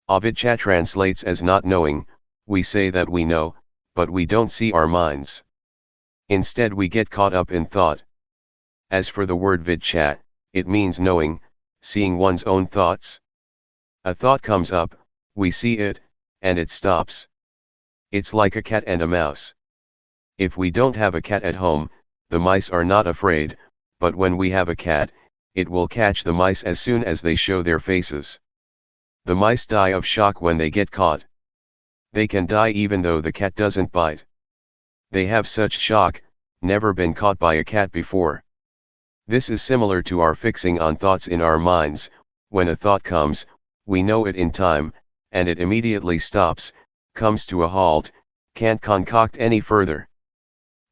S1: Avidchat translates as not knowing, we say that we know, but we don't see our minds. Instead we get caught up in thought. As for the word vidchat, it means knowing, seeing one's own thoughts. A thought comes up, we see it, and it stops. It's like a cat and a mouse. If we don't have a cat at home, the mice are not afraid, but when we have a cat, it will catch the mice as soon as they show their faces. The mice die of shock when they get caught. They can die even though the cat doesn't bite. They have such shock, never been caught by a cat before. This is similar to our fixing on thoughts in our minds. When a thought comes, we know it in time, and it immediately stops, comes to a halt, can't concoct any further.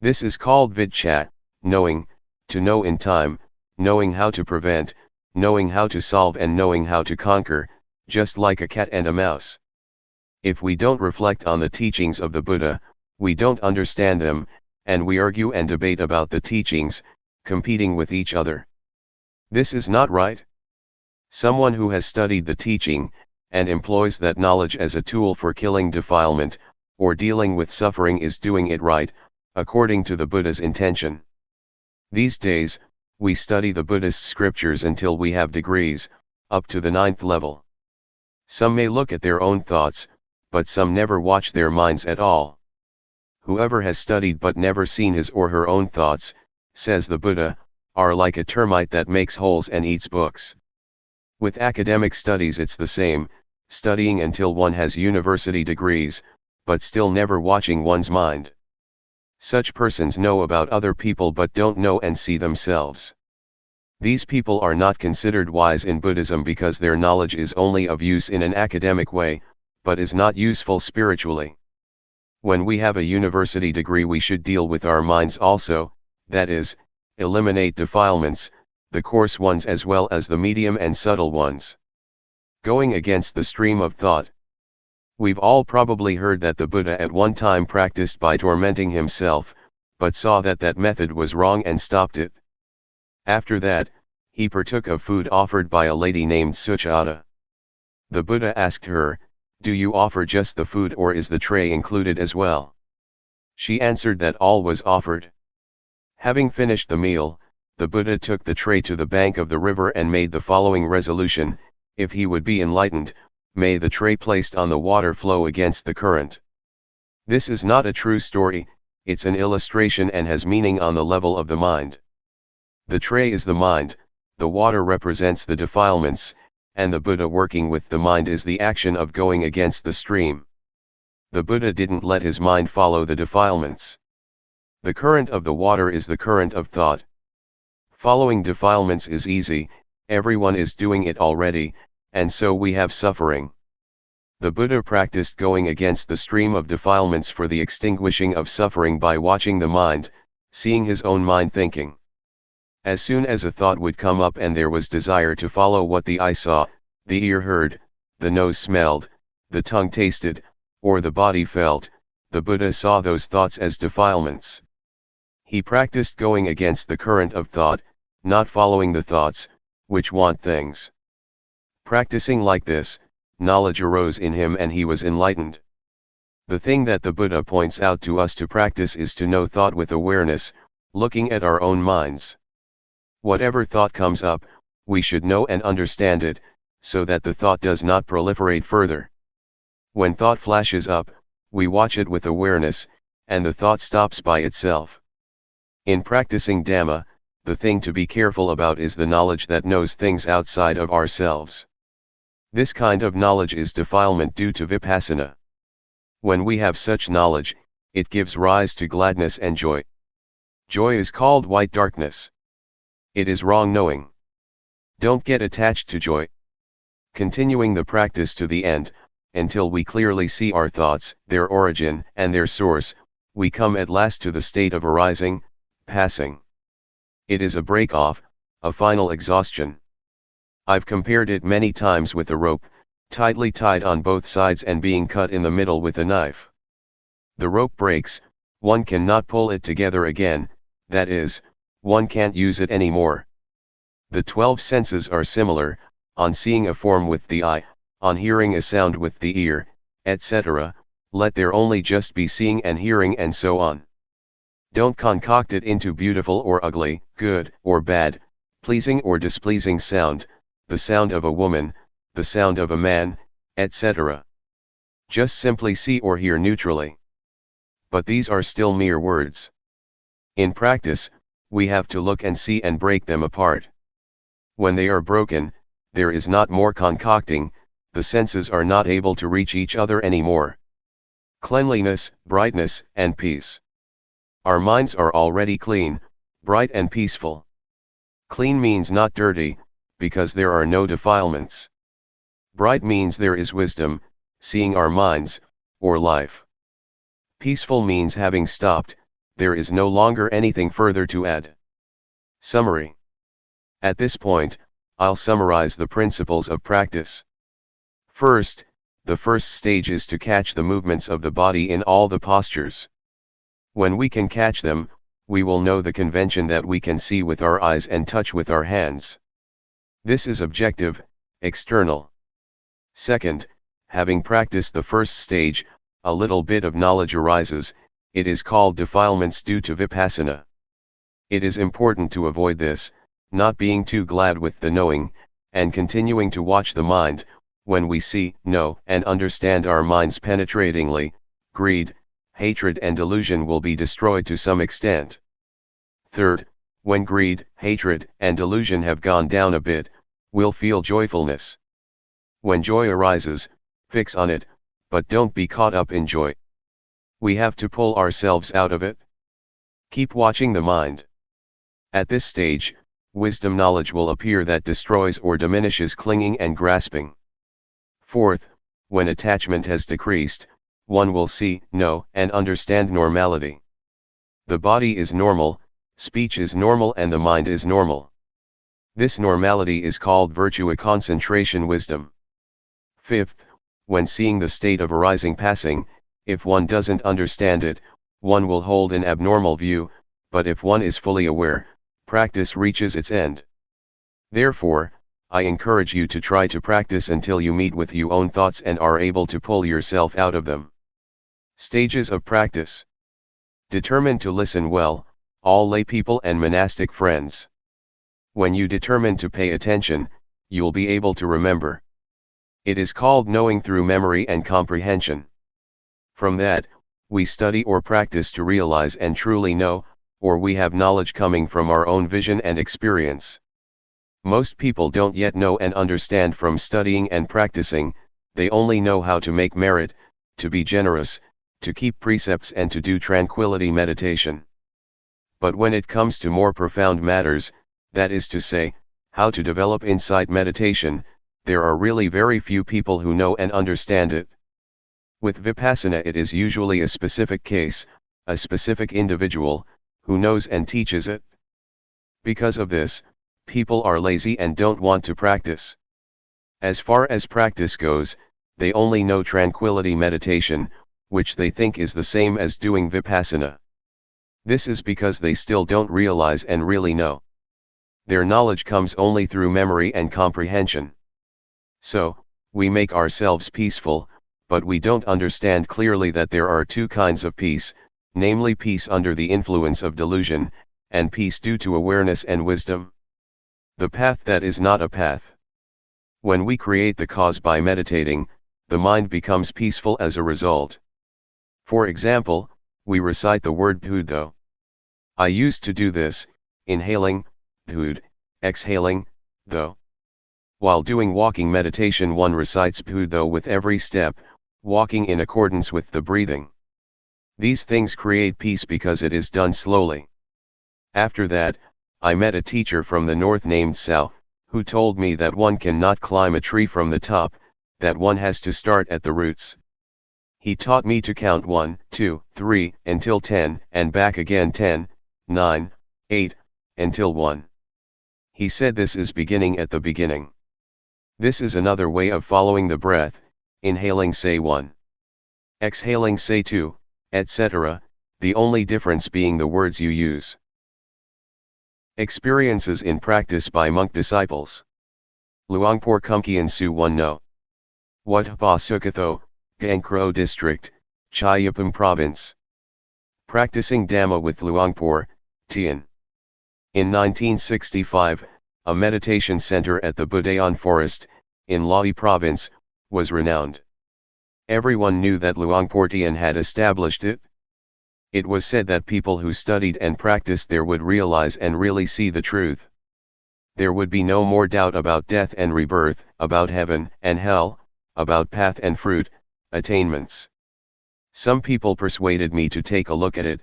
S1: This is called vidchat, knowing, to know in time, knowing how to prevent, knowing how to solve and knowing how to conquer, just like a cat and a mouse. If we don't reflect on the teachings of the Buddha, we don't understand them, and we argue and debate about the teachings, competing with each other. This is not right. Someone who has studied the teaching, and employs that knowledge as a tool for killing defilement, or dealing with suffering is doing it right, according to the Buddha's intention. These days, we study the Buddhist scriptures until we have degrees, up to the 9th level. Some may look at their own thoughts, but some never watch their minds at all. Whoever has studied but never seen his or her own thoughts, says the Buddha, are like a termite that makes holes and eats books. With academic studies it's the same, studying until one has university degrees, but still never watching one's mind. Such persons know about other people but don't know and see themselves. These people are not considered wise in Buddhism because their knowledge is only of use in an academic way, but is not useful spiritually. When we have a university degree we should deal with our minds also, that is, eliminate defilements, the coarse ones as well as the medium and subtle ones. Going against the stream of thought. We've all probably heard that the Buddha at one time practiced by tormenting himself, but saw that that method was wrong and stopped it. After that, he partook of food offered by a lady named Suchata. The Buddha asked her, "Do you offer just the food or is the tray included as well?" She answered that all was offered. Having finished the meal, the Buddha took the tray to the bank of the river and made the following resolution: if he would be enlightened, may the tray placed on the water flow against the current. This is not a true story, it's an illustration and has meaning on the level of the mind. The tray is the mind, the water represents the defilements, and the Buddha working with the mind is the action of going against the stream. The Buddha didn't let his mind follow the defilements. The current of the water is the current of thought. Following defilements is easy, everyone is doing it already, and so we have suffering. The Buddha practiced going against the stream of defilements for the extinguishing of suffering by watching the mind, seeing his own mind thinking. As soon as a thought would come up and there was desire to follow what the eye saw, the ear heard, the nose smelled, the tongue tasted, or the body felt, the Buddha saw those thoughts as defilements. He practiced going against the current of thought, not following the thoughts, which want things. Practicing like this, knowledge arose in him and he was enlightened. The thing that the Buddha points out to us to practice is to know thought with awareness, looking at our own minds. Whatever thought comes up, we should know and understand it, so that the thought does not proliferate further. When thought flashes up, we watch it with awareness, and the thought stops by itself. In practicing Dhamma, the thing to be careful about is the knowledge that knows things outside of ourselves. This kind of knowledge is defilement due to Vipassana. When we have such knowledge, it gives rise to gladness and joy. Joy is called white darkness. It is wrong knowing. Don't get attached to joy. Continuing the practice to the end, until we clearly see our thoughts, their origin, and their source, we come at last to the state of arising, passing. It is a break-off, a final exhaustion. I've compared it many times with a rope, tightly tied on both sides and being cut in the middle with a knife. The rope breaks, one cannot pull it together again, that is, one can't use it anymore. The 12 senses are similar, on seeing a form with the eye, on hearing a sound with the ear, etc., let there only just be seeing and hearing and so on. Don't concoct it into beautiful or ugly, good or bad, pleasing or displeasing sound, the sound of a woman, the sound of a man, etc. Just simply see or hear neutrally. But these are still mere words. In practice, we have to look and see and break them apart. When they are broken, there is not more concocting, the senses are not able to reach each other anymore. Cleanliness, brightness, and peace. Our minds are already clean, bright and peaceful. Clean means not dirty, because there are no defilements. Bright means there is wisdom, seeing our minds, or life. Peaceful means having stopped, there is no longer anything further to add. Summary. At this point, I'll summarize the principles of practice. First, the first stage is to catch the movements of the body in all the postures. When we can catch them, we will know the convention that we can see with our eyes and touch with our hands. This is objective, external. Second, having practiced the first stage, a little bit of knowledge arises, it is called defilements due to Vipassana. It is important to avoid this, not being too glad with the knowing, and continuing to watch the mind. When we see, know, and understand our minds penetratingly, greed, hatred and delusion will be destroyed to some extent. Third, when greed, hatred, and delusion have gone down a bit, we'll feel joyfulness. When joy arises, fix on it, but don't be caught up in joy. We have to pull ourselves out of it. Keep watching the mind. At this stage, wisdom knowledge will appear that destroys or diminishes clinging and grasping. Fourth, when attachment has decreased, one will see, know, and understand normality. The body is normal, speech is normal, and the mind is normal. This normality is called virtue concentration wisdom. Fifth, when seeing the state of arising passing, if one doesn't understand it, one will hold an abnormal view, but if one is fully aware, practice reaches its end. Therefore, I encourage you to try to practice until you meet with your own thoughts and are able to pull yourself out of them. Stages of practice. Determine to listen well, all lay people and monastic friends. When you determine to pay attention, you'll be able to remember. It is called knowing through memory and comprehension. From that, we study or practice to realize and truly know, or we have knowledge coming from our own vision and experience. Most people don't yet know and understand from studying and practicing, they only know how to make merit, to be generous, to keep precepts and to do tranquility meditation. But when it comes to more profound matters, that is to say, how to develop insight meditation, there are really very few people who know and understand it. With Vipassana it is usually a specific case, a specific individual, who knows and teaches it. Because of this, people are lazy and don't want to practice. As far as practice goes, they only know tranquility meditation, which they think is the same as doing Vipassana. This is because they still don't realize and really know. Their knowledge comes only through memory and comprehension. So, we make ourselves peaceful, but we don't understand clearly that there are two kinds of peace, namely peace under the influence of delusion, and peace due to awareness and wisdom. The path that is not a path. When we create the cause by meditating, the mind becomes peaceful as a result. For example, we recite the word Buddho. I used to do this, inhaling, Bud, exhaling, Tho. While doing walking meditation one recites Buddho with every step, walking in accordance with the breathing. These things create peace because it is done slowly. After that, I met a teacher from the north named Sao, who told me that one cannot climb a tree from the top, that one has to start at the roots. He taught me to count 1, 2, 3, until 10, and back again 10, 9, 8, until 1. He said this is beginning at the beginning. This is another way of following the breath, inhaling say 1. Exhaling say 2, etc., the only difference being the words you use. Experiences in practice by monk disciples. Luangpor Teean Su 1 No. Wat Pa Sukatho, Gangkro District, Chayapam Province. Practicing Dhamma with Luangpor Teean. In 1965, a meditation center at the Budayan Forest, in Lae Province, was renowned. Everyone knew that Luangpor Teean had established it. It was said that people who studied and practiced there would realize and really see the truth. There would be no more doubt about death and rebirth, about heaven and hell, about path and fruit, attainments. Some people persuaded me to take a look at it,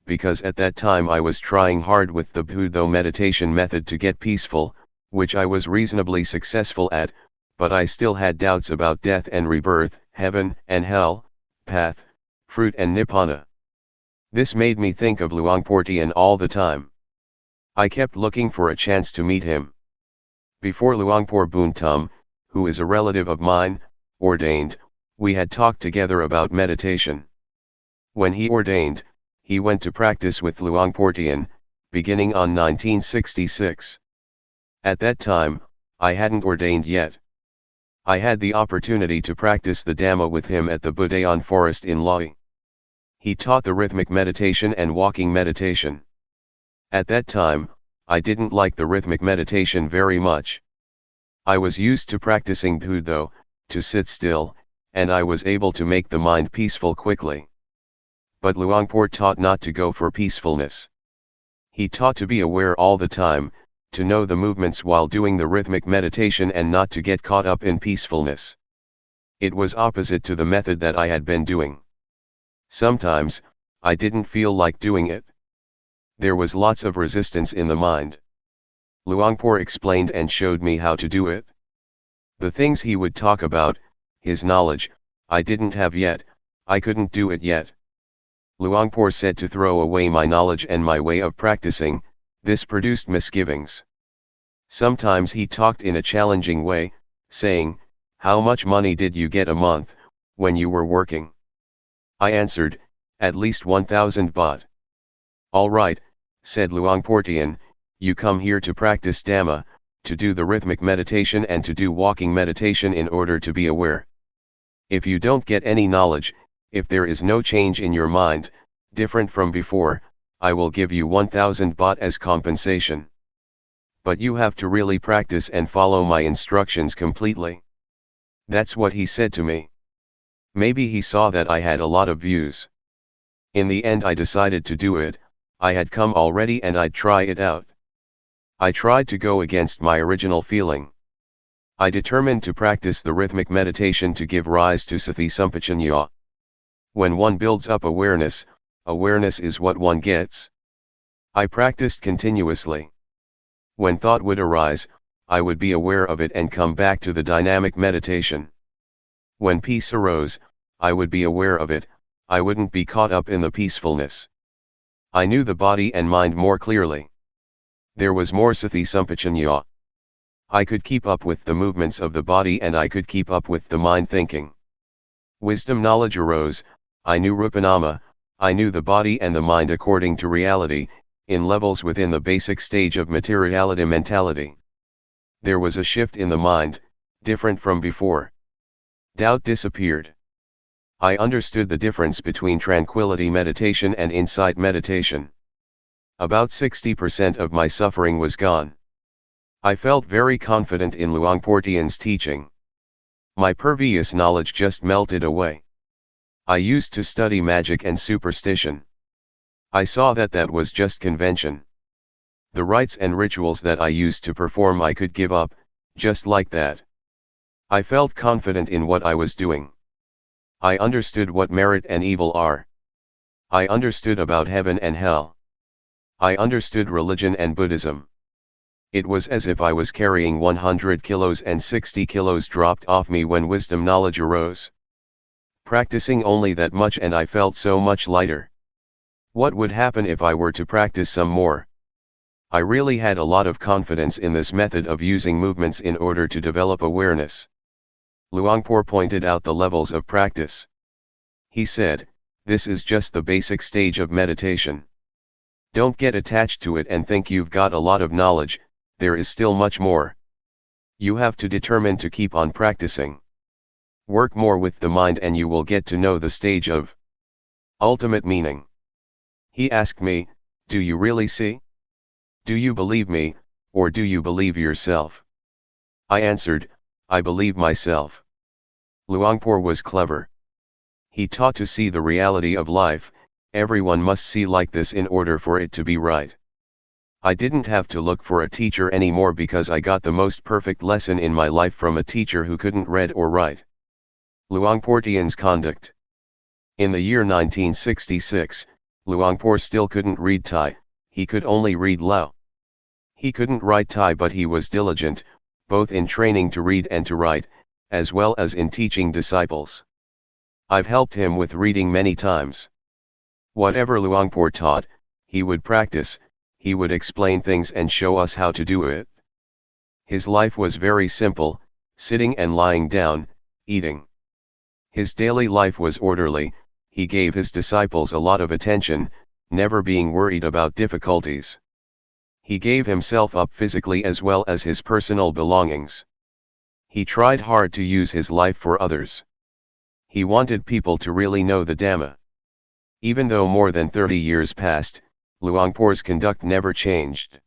S1: because at that time I was trying hard with the Buddho meditation method to get peaceful, which I was reasonably successful at, but I still had doubts about death and rebirth, heaven and hell, path, fruit and nibbana. This made me think of Luangpor Teean all the time. I kept looking for a chance to meet him. Before Luangpor Buntum, who is a relative of mine, ordained, we had talked together about meditation. When he ordained, he went to practice with Luangpor Teean, beginning on 1966. At that time, I hadn't ordained yet. I had the opportunity to practice the Dhamma with him at the Budayan Forest in Lae. He taught the rhythmic meditation and walking meditation. At that time, I didn't like the rhythmic meditation very much. I was used to practicing Buddho, to sit still, and I was able to make the mind peaceful quickly. But Luangpor taught not to go for peacefulness. He taught to be aware all the time, to know the movements while doing the rhythmic meditation and not to get caught up in peacefulness. It was opposite to the method that I had been doing. Sometimes, I didn't feel like doing it. There was lots of resistance in the mind. Luangpor explained and showed me how to do it. The things he would talk about, his knowledge, I didn't have yet, I couldn't do it yet. Luangpor said to throw away my knowledge and my way of practicing, this produced misgivings. Sometimes he talked in a challenging way, saying, "How much money did you get a month, when you were working?" I answered, "At least 1,000 baht." "All right," said Luangpor Teean, "you come here to practice Dhamma, to do the rhythmic meditation and to do walking meditation in order to be aware. If you don't get any knowledge, if there is no change in your mind, different from before, I will give you 1,000 baht as compensation. But you have to really practice and follow my instructions completely." That's what he said to me. Maybe he saw that I had a lot of views. In the end I decided to do it. I had come already and I'd try it out. I tried to go against my original feeling. I determined to practice the rhythmic meditation to give rise to sati sampajanya. When one builds up awareness, awareness is what one gets. I practiced continuously. When thought would arise, I would be aware of it and come back to the dynamic meditation. When peace arose, I would be aware of it, I wouldn't be caught up in the peacefulness. I knew the body and mind more clearly. There was more sati sampajanya. I could keep up with the movements of the body and I could keep up with the mind thinking. Wisdom knowledge arose, I knew rupanama, I knew the body and the mind according to reality, in levels within the basic stage of materiality mentality. There was a shift in the mind, different from before. Doubt disappeared. I understood the difference between tranquility meditation and insight meditation. About 60% of my suffering was gone. I felt very confident in Luangpor Teean's teaching. My previous knowledge just melted away. I used to study magic and superstition. I saw that that was just convention. The rites and rituals that I used to perform I could give up, just like that. I felt confident in what I was doing. I understood what merit and evil are. I understood about heaven and hell. I understood religion and Buddhism. It was as if I was carrying 100 kilos and 60 kilos dropped off me when wisdom knowledge arose. Practicing only that much and I felt so much lighter. What would happen if I were to practice some more? I really had a lot of confidence in this method of using movements in order to develop awareness. Luangpor pointed out the levels of practice. He said, this is just the basic stage of meditation. Don't get attached to it and think you've got a lot of knowledge, there is still much more. You have to determine to keep on practicing. Work more with the mind and you will get to know the stage of ultimate meaning. He asked me, do you really see? Do you believe me, or do you believe yourself? I answered, I believe myself. Luangpor was clever. He taught to see the reality of life, everyone must see like this in order for it to be right. I didn't have to look for a teacher anymore because I got the most perfect lesson in my life from a teacher who couldn't read or write. Luangpor Teean's conduct. In the year 1966, Luangpor still couldn't read Thai, he could only read Lao. He couldn't write Thai but he was diligent, both in training to read and to write, as well as in teaching disciples. I've helped him with reading many times. Whatever Luangpor taught, he would practice, he would explain things and show us how to do it. His life was very simple, sitting and lying down, eating. His daily life was orderly, he gave his disciples a lot of attention, never being worried about difficulties. He gave himself up physically as well as his personal belongings. He tried hard to use his life for others. He wanted people to really know the Dhamma. Even though more than 30 years passed, Luangpor's conduct never changed.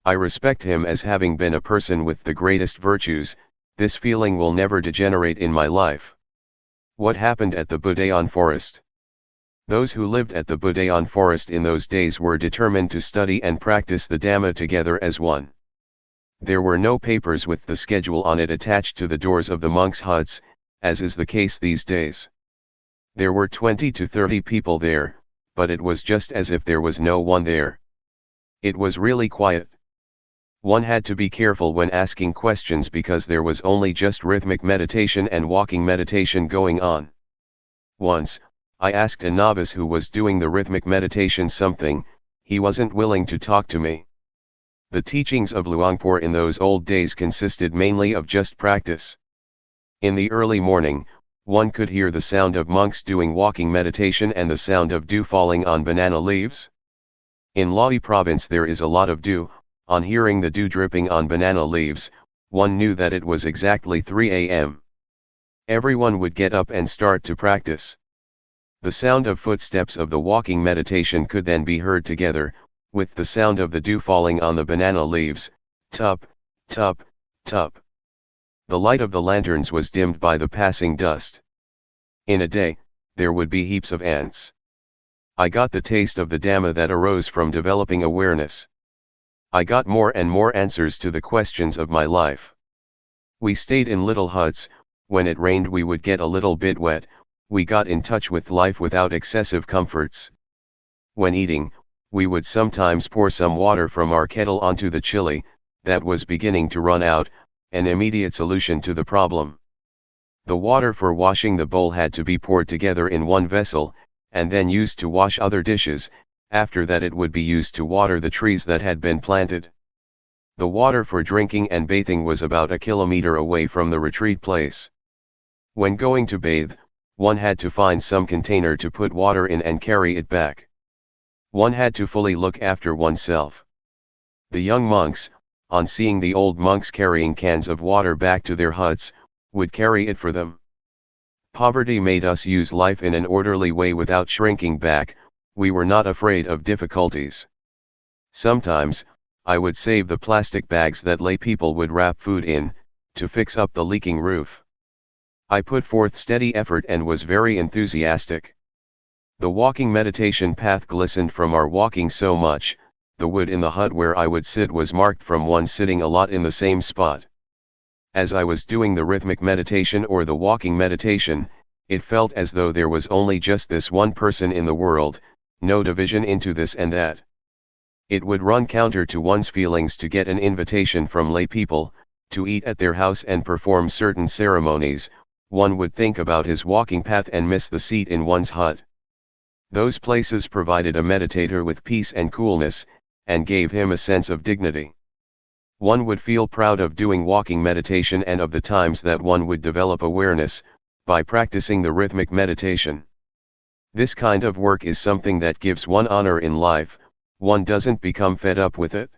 S1: I respect him as having been a person with the greatest virtues, this feeling will never degenerate in my life. What happened at the Budayan forest? Those who lived at the Budayan forest in those days were determined to study and practice the Dhamma together as one. There were no papers with the schedule on it attached to the doors of the monks' huts, as is the case these days. There were 20 to 30 people there, but it was just as if there was no one there. It was really quiet. One had to be careful when asking questions because there was only just rhythmic meditation and walking meditation going on. Once, I asked a novice who was doing the rhythmic meditation something, he wasn't willing to talk to me. The teachings of Luangpor in those old days consisted mainly of just practice. In the early morning, one could hear the sound of monks doing walking meditation and the sound of dew falling on banana leaves. In Lae province there is a lot of dew, on hearing the dew dripping on banana leaves, one knew that it was exactly 3 a.m. Everyone would get up and start to practice. The sound of footsteps of the walking meditation could then be heard together, with the sound of the dew falling on the banana leaves, tup, tup, tup. The light of the lanterns was dimmed by the passing dust. In a day, there would be heaps of ants. I got the taste of the Dhamma that arose from developing awareness. I got more and more answers to the questions of my life. We stayed in little huts. When it rained we would get a little bit wet. We got in touch with life without excessive comforts. When eating, we would sometimes pour some water from our kettle onto the chili that was beginning to run out, an immediate solution to the problem. The water for washing the bowl had to be poured together in one vessel, and then used to wash other dishes. After that it would be used to water the trees that had been planted. The water for drinking and bathing was about a kilometer away from the retreat place. When going to bathe, one had to find some container to put water in and carry it back. One had to fully look after oneself. The young monks, on seeing the old monks carrying cans of water back to their huts, would carry it for them. Poverty made us use life in an orderly way without shrinking back. We were not afraid of difficulties. Sometimes, I would save the plastic bags that lay people would wrap food in, to fix up the leaking roof. I put forth steady effort and was very enthusiastic. The walking meditation path glistened from our walking so much. The wood in the hut where I would sit was marked from one sitting a lot in the same spot. As I was doing the rhythmic meditation or the walking meditation, it felt as though there was only just this one person in the world, no division into this and that. It would run counter to one's feelings to get an invitation from lay people, to eat at their house and perform certain ceremonies. One would think about his walking path and miss the seat in one's hut. Those places provided a meditator with peace and coolness, and gave him a sense of dignity. One would feel proud of doing walking meditation and of the times that one would develop awareness, by practicing the rhythmic meditation. This kind of work is something that gives one honor in life. One doesn't become fed up with it.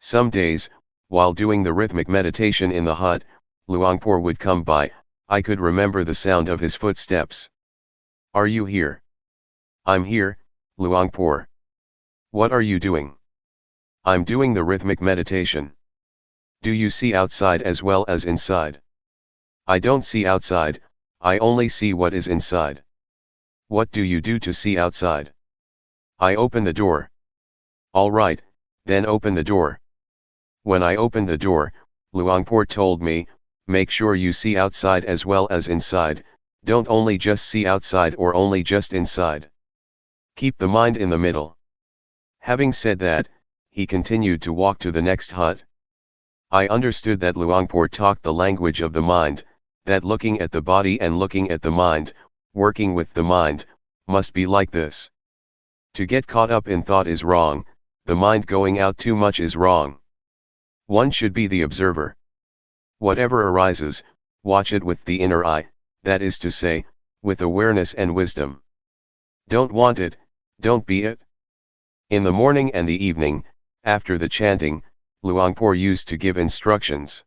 S1: Some days, while doing the rhythmic meditation in the hut, Luangpor would come by. I could remember the sound of his footsteps. "Are you here?" "I'm here, Luangpor." "What are you doing?" "I'm doing the rhythmic meditation." "Do you see outside as well as inside?" "I don't see outside, I only see what is inside." "What do you do to see outside?" "I open the door." "All right, then open the door." When I opened the door, Luangpor told me, "Make sure you see outside as well as inside, don't only just see outside or only just inside. Keep the mind in the middle." Having said that, he continued to walk to the next hut. I understood that Luangpor talked the language of the mind, that looking at the body and looking at the mind, working with the mind, must be like this. To get caught up in thought is wrong, the mind going out too much is wrong. One should be the observer. Whatever arises, watch it with the inner eye, that is to say, with awareness and wisdom. Don't want it, don't be it. In the morning and the evening, after the chanting, Luangpor used to give instructions.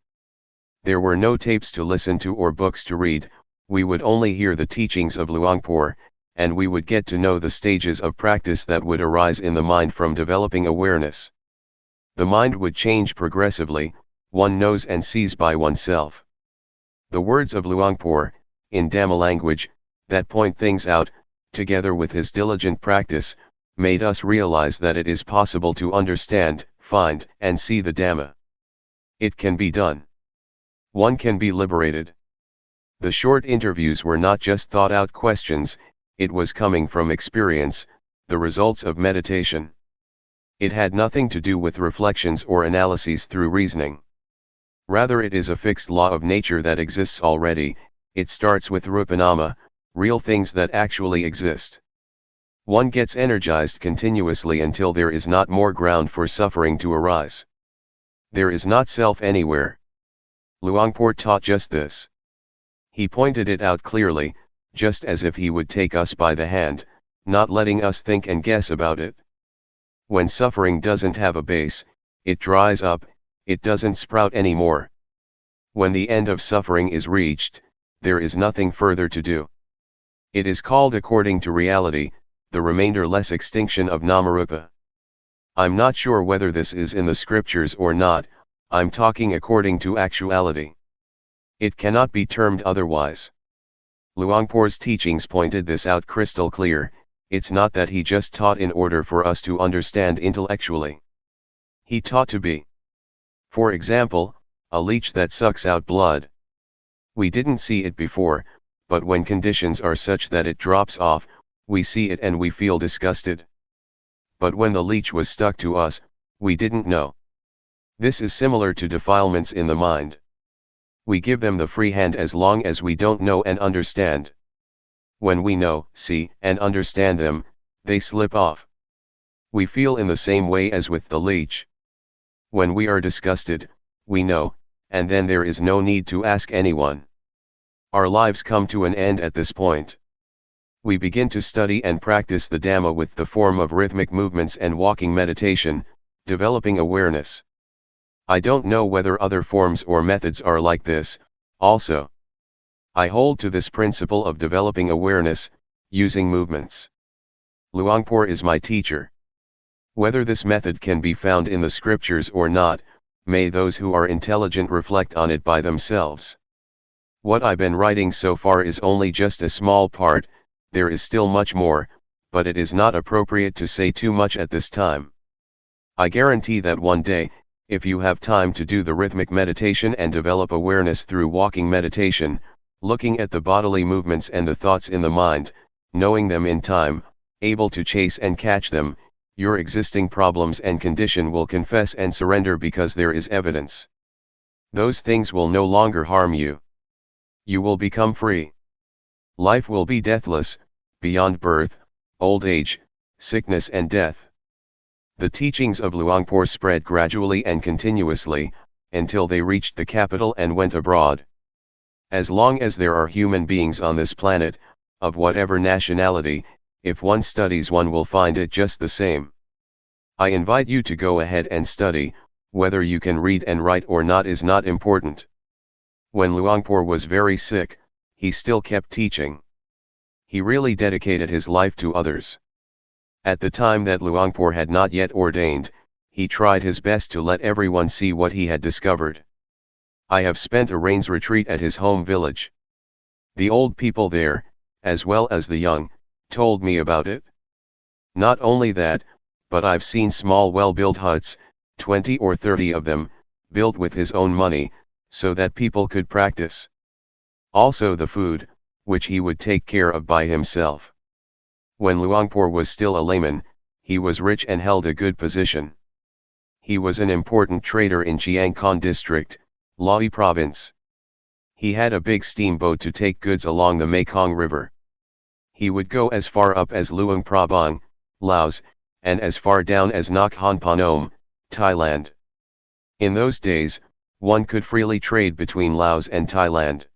S1: There were no tapes to listen to or books to read, we would only hear the teachings of Luangpor, and we would get to know the stages of practice that would arise in the mind from developing awareness. The mind would change progressively, one knows and sees by oneself. The words of Luangpor, in Dhamma language, that point things out, together with his diligent practice, made us realize that it is possible to understand, find, and see the Dhamma. It can be done. One can be liberated. The short interviews were not just thought-out questions, it was coming from experience, the results of meditation. It had nothing to do with reflections or analyses through reasoning. Rather, it is a fixed law of nature that exists already. It starts with rupanama, real things that actually exist. One gets energized continuously until there is not more ground for suffering to arise. There is not self anywhere. Luangpor taught just this. He pointed it out clearly, just as if he would take us by the hand, not letting us think and guess about it. When suffering doesn't have a base, it dries up, it doesn't sprout anymore. When the end of suffering is reached, there is nothing further to do. It is called according to reality, the remainder-less extinction of Namarupa. I'm not sure whether this is in the scriptures or not, I'm talking according to actuality. It cannot be termed otherwise. Luangpor's teachings pointed this out crystal clear. It's not that he just taught in order for us to understand intellectually. He taught to be, for example, a leech that sucks out blood. We didn't see it before, but when conditions are such that it drops off, we see it and we feel disgusted. But when the leech was stuck to us, we didn't know. This is similar to defilements in the mind. We give them the free hand as long as we don't know and understand. When we know, see, and understand them, they slip off. We feel in the same way as with the leech. When we are disgusted, we know, and then there is no need to ask anyone. Our lives come to an end at this point. We begin to study and practice the Dhamma with the form of rhythmic movements and walking meditation, developing awareness. I don't know whether other forms or methods are like this, also. I hold to this principle of developing awareness, using movements. Luangpor is my teacher. Whether this method can be found in the scriptures or not, may those who are intelligent reflect on it by themselves. What I've been writing so far is only just a small part, there is still much more, but it is not appropriate to say too much at this time. I guarantee that one day, if you have time to do the rhythmic meditation and develop awareness through walking meditation, looking at the bodily movements and the thoughts in the mind, knowing them in time, able to chase and catch them, your existing problems and condition will confess and surrender because there is evidence. Those things will no longer harm you. You will become free. Life will be deathless, beyond birth, old age, sickness and death. The teachings of Luangpor spread gradually and continuously, until they reached the capital and went abroad. As long as there are human beings on this planet, of whatever nationality, if one studies one will find it just the same. I invite you to go ahead and study, whether you can read and write or not is not important. When Luangpor was very sick, he still kept teaching. He really dedicated his life to others. At the time that Luangpor had not yet ordained, he tried his best to let everyone see what he had discovered. I have spent a rains retreat at his home village. The old people there, as well as the young, told me about it. Not only that, but I've seen small well-built huts, 20 or 30 of them, built with his own money, so that people could practice. Also the food, which he would take care of by himself. When Luangpor was still a layman, he was rich and held a good position. He was an important trader in Chiang Khon district, Lae province. He had a big steamboat to take goods along the Mekong River. He would go as far up as Luang Prabang, Laos, and as far down as Nakhon Phanom, Thailand. In those days, one could freely trade between Laos and Thailand.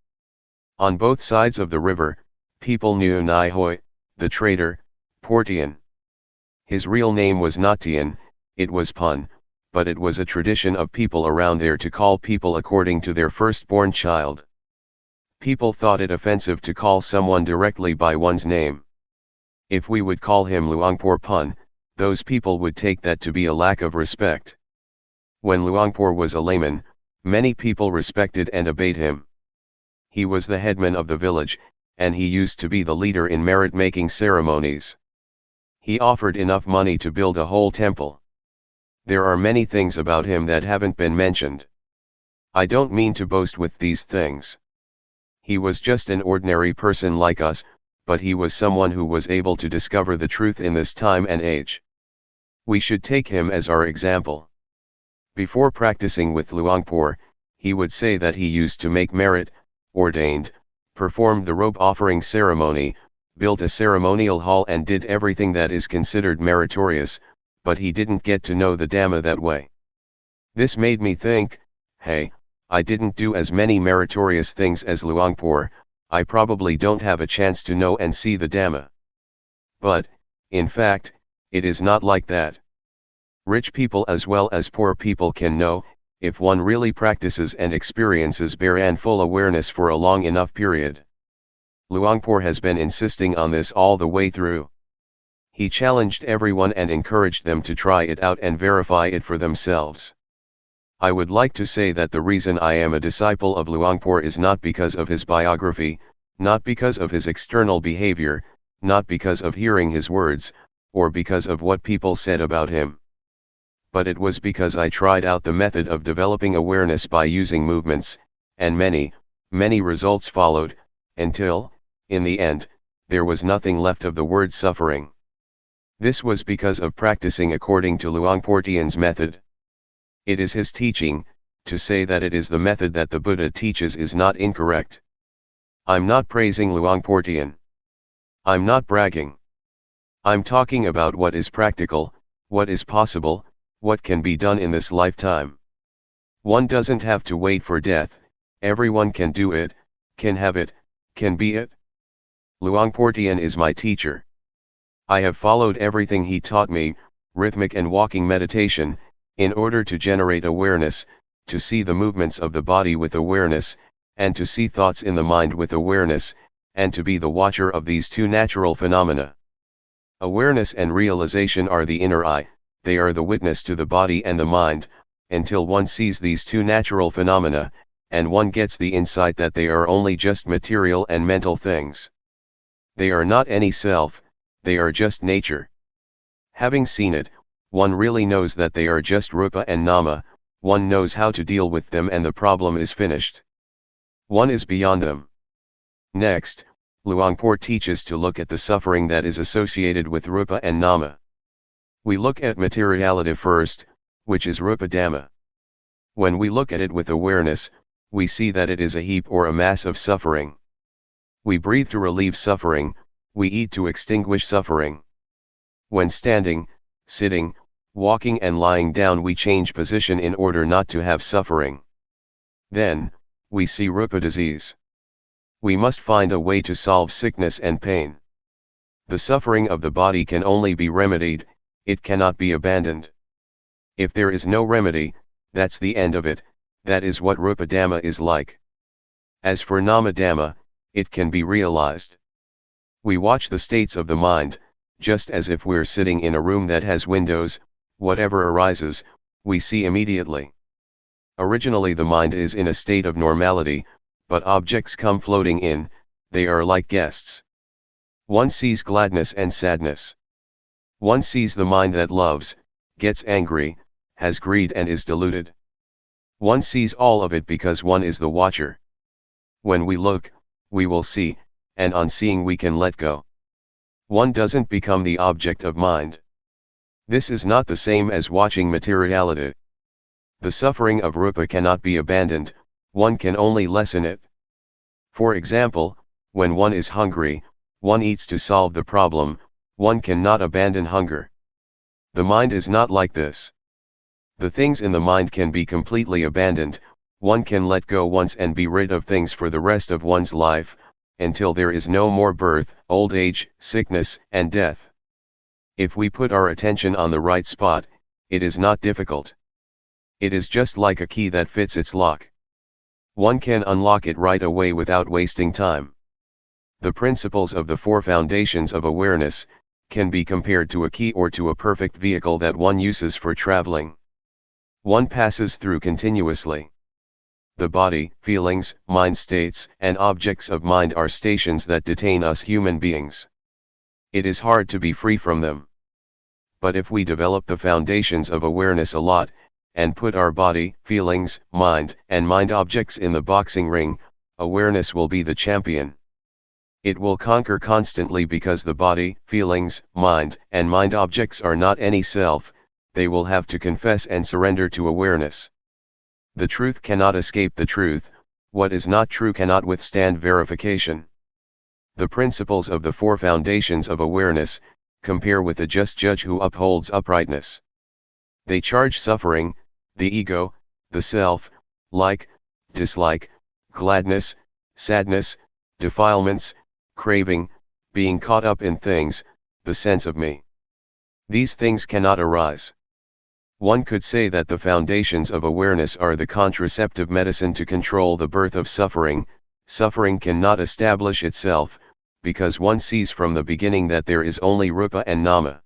S1: On both sides of the river, people knew Nai Hoi, the trader, Teean. His real name was not Teean, it was Pun, but it was a tradition of people around there to call people according to their firstborn child. People thought it offensive to call someone directly by one's name. If we would call him Luangpor Pun, those people would take that to be a lack of respect. When Luangpor was a layman, many people respected and obeyed him. He was the headman of the village, and he used to be the leader in merit-making ceremonies. He offered enough money to build a whole temple. There are many things about him that haven't been mentioned. I don't mean to boast with these things. He was just an ordinary person like us, but he was someone who was able to discover the truth in this time and age. We should take him as our example. Before practicing with Luangpor, he would say that he used to make merit, ordained, performed the robe offering ceremony, built a ceremonial hall and did everything that is considered meritorious, but he didn't get to know the Dhamma that way. This made me think, hey, I didn't do as many meritorious things as Luangpor, I probably don't have a chance to know and see the Dhamma. But, in fact, it is not like that. Rich people as well as poor people can know, if one really practices and experiences bare and full awareness for a long enough period. Luangpor has been insisting on this all the way through. He challenged everyone and encouraged them to try it out and verify it for themselves. I would like to say that the reason I am a disciple of Luangpor is not because of his biography, not because of his external behavior, not because of hearing his words, or because of what people said about him. but it was because I tried out the method of developing awareness by using movements, and many results followed, until, in the end, there was nothing left of the word suffering. This was because of practicing according to Luangpor Teean's method. It is his teaching. To say that it is the method that the Buddha teaches is not incorrect. I'm not praising Luangpor Teean. I'm not bragging. I'm talking about what is practical, what is possible, what can be done in this lifetime. One doesn't have to wait for death, everyone can do it, can have it, can be it. Luangpor Teean is my teacher. I have followed everything he taught me, rhythmic and walking meditation, in order to generate awareness, to see the movements of the body with awareness, and to see thoughts in the mind with awareness, and to be the watcher of these two natural phenomena. Awareness and realization are the inner eye, they are the witness to the body and the mind, until one sees these two natural phenomena, and one gets the insight that they are only just material and mental things. They are not any self, they are just nature. Having seen it, one really knows that they are just rupa and nama, one knows how to deal with them and the problem is finished. One is beyond them. Next, Luangpor teaches to look at the suffering that is associated with rupa and nama. We look at materiality first, which is rupa dhamma. When we look at it with awareness, we see that it is a heap or a mass of suffering. We breathe to relieve suffering, we eat to extinguish suffering. When standing, sitting, walking and lying down we change position in order not to have suffering. Then, we see rupa disease. We must find a way to solve sickness and pain. The suffering of the body can only be remedied, it cannot be abandoned. If there is no remedy, that's the end of it, that is what rupa dhamma is like. As for nama dhamma, it can be realized. We watch the states of the mind, just as if we're sitting in a room that has windows, whatever arises, we see immediately. Originally the mind is in a state of normality, but objects come floating in, they are like guests. One sees gladness and sadness. One sees the mind that loves, gets angry, has greed and is deluded. One sees all of it because one is the watcher. When we look, we will see, and on seeing we can let go. One doesn't become the object of mind. This is not the same as watching materiality. The suffering of rupa cannot be abandoned, one can only lessen it. For example, when one is hungry, one eats to solve the problem, one cannot abandon hunger. The mind is not like this. The things in the mind can be completely abandoned, one can let go once and be rid of things for the rest of one's life, until there is no more birth, old age, sickness, and death. If we put our attention on the right spot, it is not difficult. It is just like a key that fits its lock. One can unlock it right away without wasting time. The principles of the four foundations of awareness can be compared to a key or to a perfect vehicle that one uses for traveling. One passes through continuously. The body, feelings, mind states, and objects of mind are stations that detain us human beings. It is hard to be free from them. But if we develop the foundations of awareness a lot, and put our body, feelings, mind, and mind objects in the boxing ring, awareness will be the champion. It will conquer constantly because the body, feelings, mind, and mind objects are not any self, they will have to confess and surrender to awareness. The truth cannot escape the truth, what is not true cannot withstand verification. The principles of the four foundations of awareness compare with a just judge who upholds uprightness. They charge suffering, the ego, the self, like, dislike, gladness, sadness, defilements, craving, being caught up in things, the sense of me. These things cannot arise. One could say that the foundations of awareness are the contraceptive medicine to control the birth of suffering. Suffering cannot establish itself, because one sees from the beginning that there is only rupa and nama.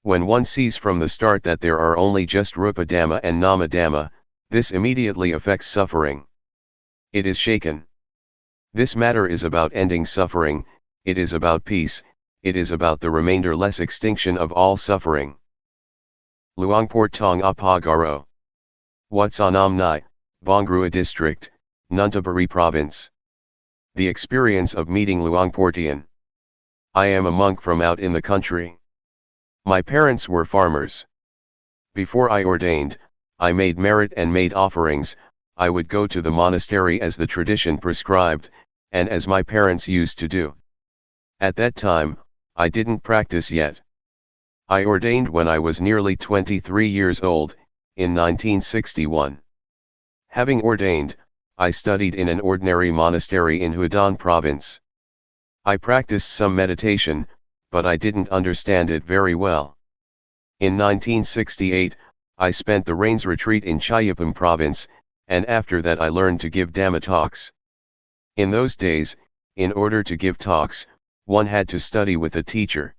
S1: When one sees from the start that there are only just rupa dhamma and nama dhamma, this immediately affects suffering. It is shaken. This matter is about ending suffering, it is about peace, it is about the remainder-less extinction of all suffering. Luangpor Teean Apa Garo. Watsanam Nai, Bongrua District, Nuntaburi Province. The experience of meeting Luangpor Teean. I am a monk from out in the country. My parents were farmers. Before I ordained, I made merit and made offerings. I would go to the monastery as the tradition prescribed, and as my parents used to do. At that time, I didn't practice yet. I ordained when I was nearly 23 years old, in 1961. Having ordained, I studied in an ordinary monastery in Hunan province. I practiced some meditation, but I didn't understand it very well. In 1968, I spent the Rains retreat in Chayapam province, and after that I learned to give Dhamma talks. In those days, in order to give talks, one had to study with a teacher.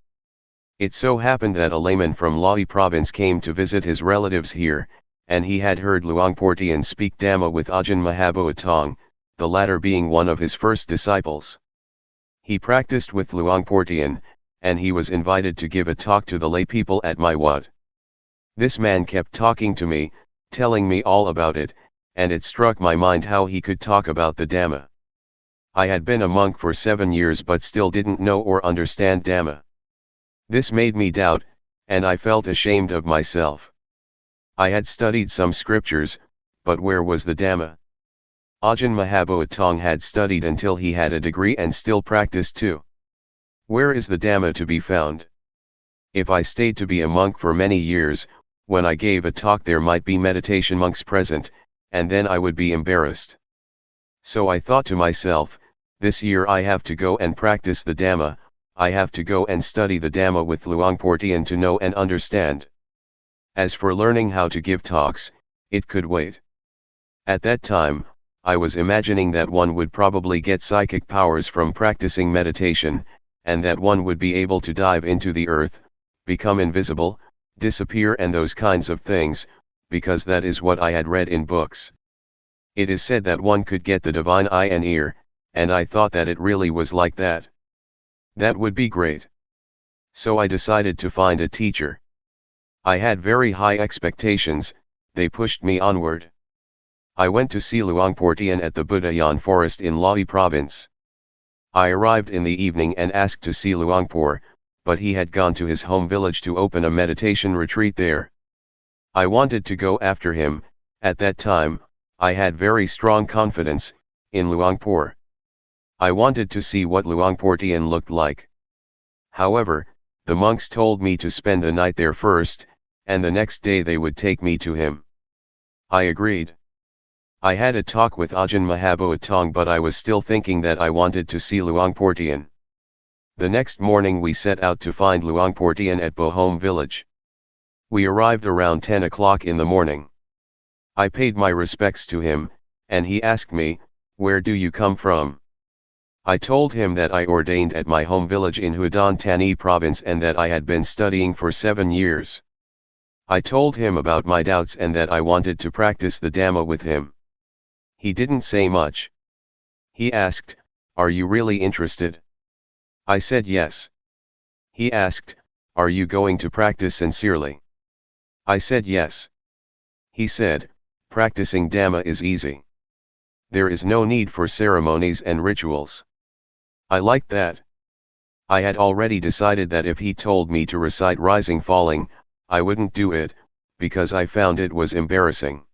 S1: It so happened that a layman from Lahi province came to visit his relatives here, and he had heard Luangpor Teean speak Dhamma with Ajahn Mahaboa Tong, the latter being one of his first disciples. He practiced with Luangpor Teean, and he was invited to give a talk to the lay people at my wat. This man kept talking to me, telling me all about it, and it struck my mind how he could talk about the Dhamma. I had been a monk for 7 years but still didn't know or understand Dhamma. This made me doubt, and I felt ashamed of myself. I had studied some scriptures, but where was the Dhamma? Ajahn Mahaboa Tong had studied until he had a degree and still practiced too. Where is the Dhamma to be found? If I stayed to be a monk for many years, when I gave a talk there might be meditation monks present, and then I would be embarrassed. So I thought to myself, this year I have to go and practice the Dhamma, I have to go and study the Dhamma with Luangpor Teean to know and understand. As for learning how to give talks, it could wait. At that time, I was imagining that one would probably get psychic powers from practicing meditation, and that one would be able to dive into the earth, become invisible, disappear and those kinds of things, because that is what I had read in books. It is said that one could get the divine eye and ear, and I thought that it really was like that. That would be great. So I decided to find a teacher. I had very high expectations, they pushed me onward. I went to see Luangpor Teean at the Budayan forest in Lahi province. I arrived in the evening and asked to see Luangpor, but he had gone to his home village to open a meditation retreat there. I wanted to go after him. At that time, I had very strong confidence in Luangpor. I wanted to see what Luangpor Teean looked like. However, the monks told me to spend the night there first, and the next day they would take me to him. I agreed. I had a talk with Ajahn Mahaboa Tong but I was still thinking that I wanted to see Luangpor Teean. The next morning we set out to find Luangpor Teean at Bohom village. We arrived around 10 o'clock in the morning. I paid my respects to him, and he asked me, "Where do you come from?" I told him that I ordained at my home village in Hunan Tani province and that I had been studying for 7 years. I told him about my doubts and that I wanted to practice the Dhamma with him. He didn't say much. He asked, "Are you really interested?" I said yes. He asked, "Are you going to practice sincerely?" I said yes. He said, "Practicing Dhamma is easy. There is no need for ceremonies and rituals." I liked that. I had already decided that if he told me to recite rising falling, I wouldn't do it, because I found it was embarrassing.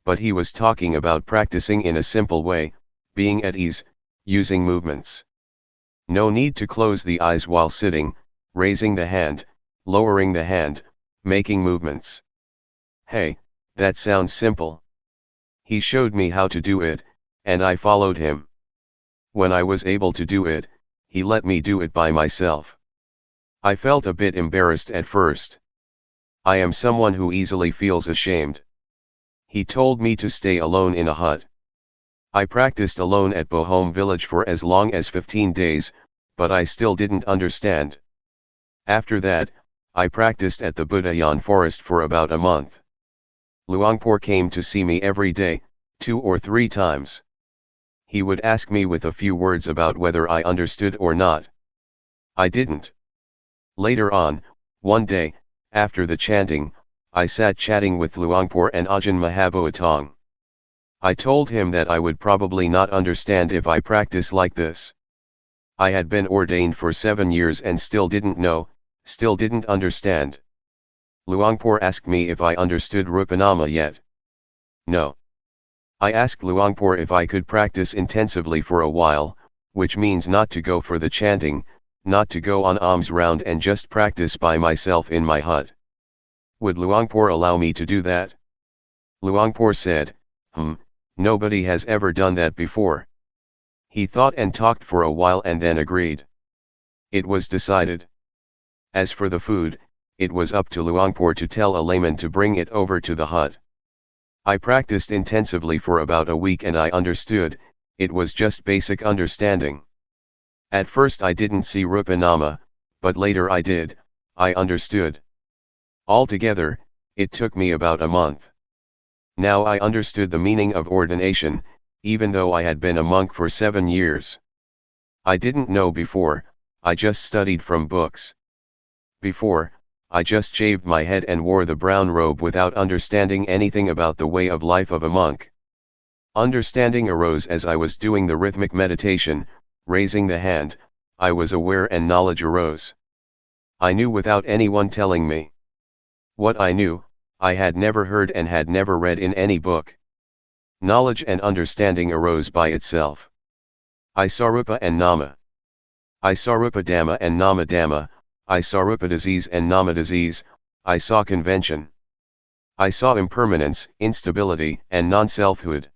S1: But he was talking about practicing in a simple way, being at ease, using movements. No need to close the eyes while sitting, raising the hand, lowering the hand, making movements. Hey, that sounds simple. He showed me how to do it, and I followed him. When I was able to do it, he let me do it by myself. I felt a bit embarrassed at first. I am someone who easily feels ashamed. He told me to stay alone in a hut. I practiced alone at Bohom village for as long as 15 days, but I still didn't understand. After that, I practiced at the Budayan forest for about a month. Luangpor came to see me every day, 2 or 3 times. He would ask me with a few words about whether I understood or not. I didn't. Later on, one day, after the chanting, I sat chatting with Luangpor and Ajahn Mahaboatong. I told him that I would probably not understand if I practice like this. I had been ordained for 7 years and still didn't know, still didn't understand. Luangpor asked me if I understood Rupanama yet. No. I asked Luangpor if I could practice intensively for a while, which means not to go for the chanting, not to go on alms round and just practice by myself in my hut. Would Luangpor allow me to do that? Luangpor said, nobody has ever done that before. He thought and talked for a while and then agreed. It was decided. As for the food, it was up to Luangpor to tell a layman to bring it over to the hut. I practiced intensively for about a week and I understood, it was just basic understanding. At first I didn't see Rupanama, but later I did, I understood. Altogether, it took me about a month. Now I understood the meaning of ordination, even though I had been a monk for 7 years. I didn't know before, I just studied from books. Before, I just shaved my head and wore the brown robe without understanding anything about the way of life of a monk. Understanding arose as I was doing the rhythmic meditation, raising the hand, I was aware and knowledge arose. I knew without anyone telling me. What I knew, I had never heard and had never read in any book. Knowledge and understanding arose by itself. I saw Rupa and Nama. I saw Rupa Dhamma and Nama Dhamma, I saw Rupa disease and Nama disease, I saw convention. I saw impermanence, instability, and non-selfhood.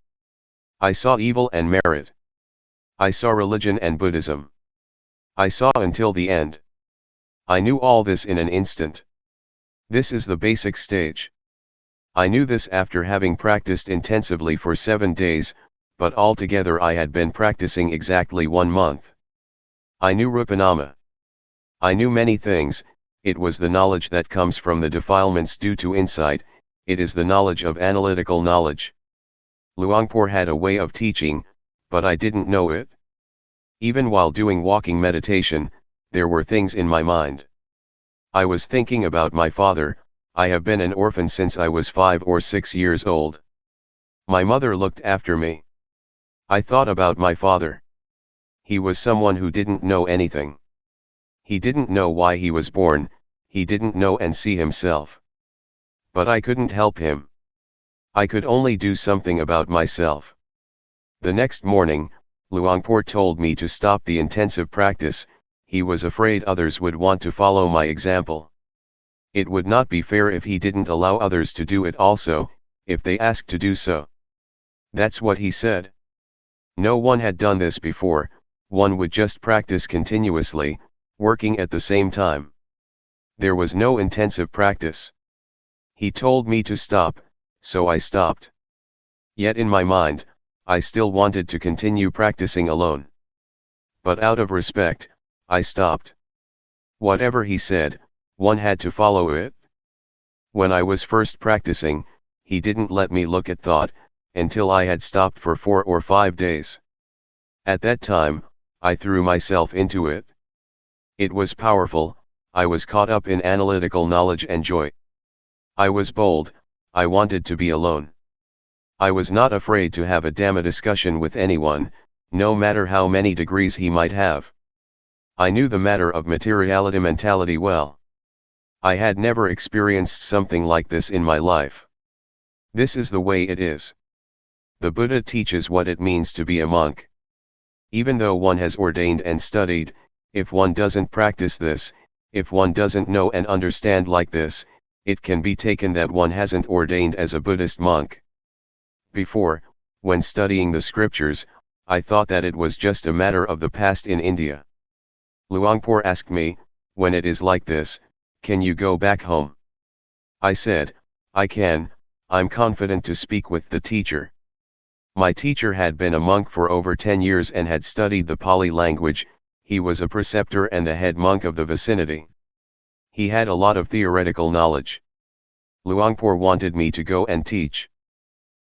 S1: I saw evil and merit. I saw religion and Buddhism. I saw until the end. I knew all this in an instant. This is the basic stage. I knew this after having practiced intensively for 7 days, but altogether I had been practicing exactly 1 month. I knew Rupanama. I knew many things, it was the knowledge that comes from the defilements due to insight, it is the knowledge of analytical knowledge. Luangpor had a way of teaching, but I didn't know it. Even while doing walking meditation, there were things in my mind. I was thinking about my father, I have been an orphan since I was 5 or 6 years old. My mother looked after me. I thought about my father. He was someone who didn't know anything. He didn't know why he was born, he didn't know and see himself. But I couldn't help him. I could only do something about myself. The next morning, Luangpor told me to stop the intensive practice, he was afraid others would want to follow my example. It would not be fair if he didn't allow others to do it also, if they asked to do so. That's what he said. No one had done this before, one would just practice continuously, working at the same time. There was no intensive practice. He told me to stop, so I stopped. Yet in my mind, I still wanted to continue practicing alone. But out of respect, I stopped. Whatever he said, one had to follow it. When I was first practicing, he didn't let me look at thought, until I had stopped for 4 or 5 days. At that time, I threw myself into it. It was powerful, I was caught up in analytical knowledge and joy. I was bold, I wanted to be alone. I was not afraid to have a Dhamma discussion with anyone, no matter how many degrees he might have. I knew the matter of materiality mentality well. I had never experienced something like this in my life. This is the way it is. The Buddha teaches what it means to be a monk. Even though one has ordained and studied, if one doesn't practice this, if one doesn't know and understand like this, it can be taken that one hasn't ordained as a Buddhist monk. Before, when studying the scriptures, I thought that it was just a matter of the past in India. Luangpor asked me, when it is like this, can you go back home? I said, I can, I'm confident to speak with the teacher. My teacher had been a monk for over 10 years and had studied the Pali language, he was a preceptor and the head monk of the vicinity. He had a lot of theoretical knowledge. Luangpor wanted me to go and teach.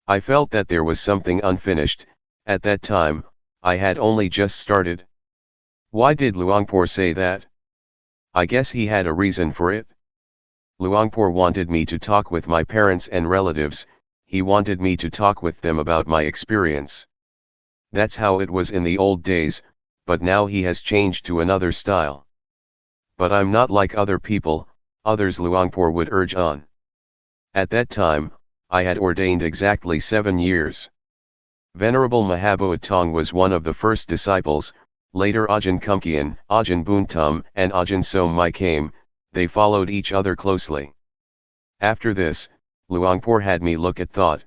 S1: I felt that there was something unfinished, at that time, I had only just started. Why did Luangpor say that? I guess he had a reason for it. Luangpor wanted me to talk with my parents and relatives, he wanted me to talk with them about my experience. That's how it was in the old days, but now he has changed to another style. But I'm not like other people, others Luangpor would urge on. At that time, I had ordained exactly 7 years. Venerable Mahabua Tong was one of the first disciples, later Ajahn Kumkian, Ajahn Buntum and Ajahn Somai came, they followed each other closely. After this, Luangpor had me look at thought.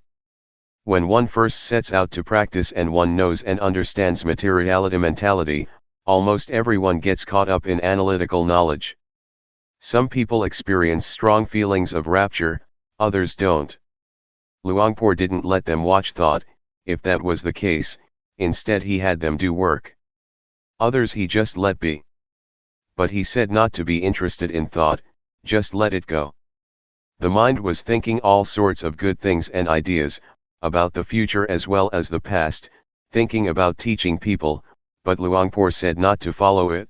S1: When one first sets out to practice and one knows and understands materiality mentality, almost everyone gets caught up in analytical knowledge. Some people experience strong feelings of rapture, others don't. Luangpor didn't let them watch thought, if that was the case, instead he had them do work. Others he just let be. But he said not to be interested in thought, just let it go. The mind was thinking all sorts of good things and ideas, about the future as well as the past, thinking about teaching people, but Luangpor said not to follow it.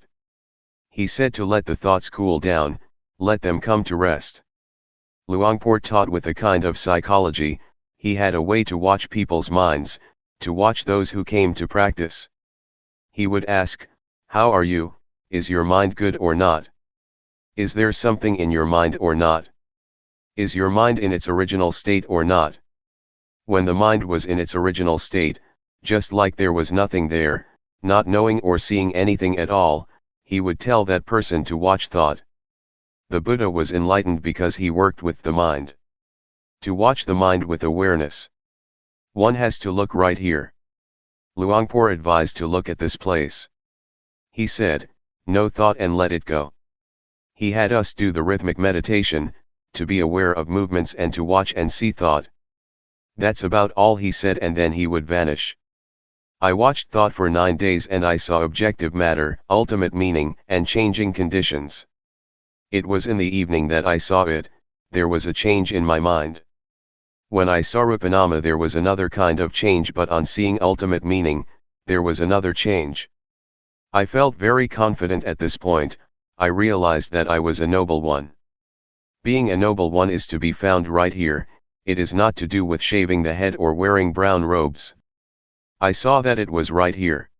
S1: He said to let the thoughts cool down, let them come to rest. Luangpor taught with a kind of psychology, he had a way to watch people's minds, to watch those who came to practice. He would ask, "How are you? Is your mind good or not? Is there something in your mind or not? Is your mind in its original state or not?" When the mind was in its original state, just like there was nothing there, not knowing or seeing anything at all, he would tell that person to watch thought. The Buddha was enlightened because he worked with the mind. To watch the mind with awareness, one has to look right here. Luangpor advised to look at this place. He said, "No thought and let it go." He had us do the rhythmic meditation, to be aware of movements and to watch and see thought. That's about all he said, and then he would vanish. I watched thought for 9 days and I saw objective matter, ultimate meaning, and changing conditions. It was in the evening that I saw it, there was a change in my mind. When I saw Rupanama there was another kind of change, but on seeing ultimate meaning, there was another change. I felt very confident at this point, I realized that I was a noble one. Being a noble one is to be found right here, it is not to do with shaving the head or wearing brown robes. I saw that it was right here.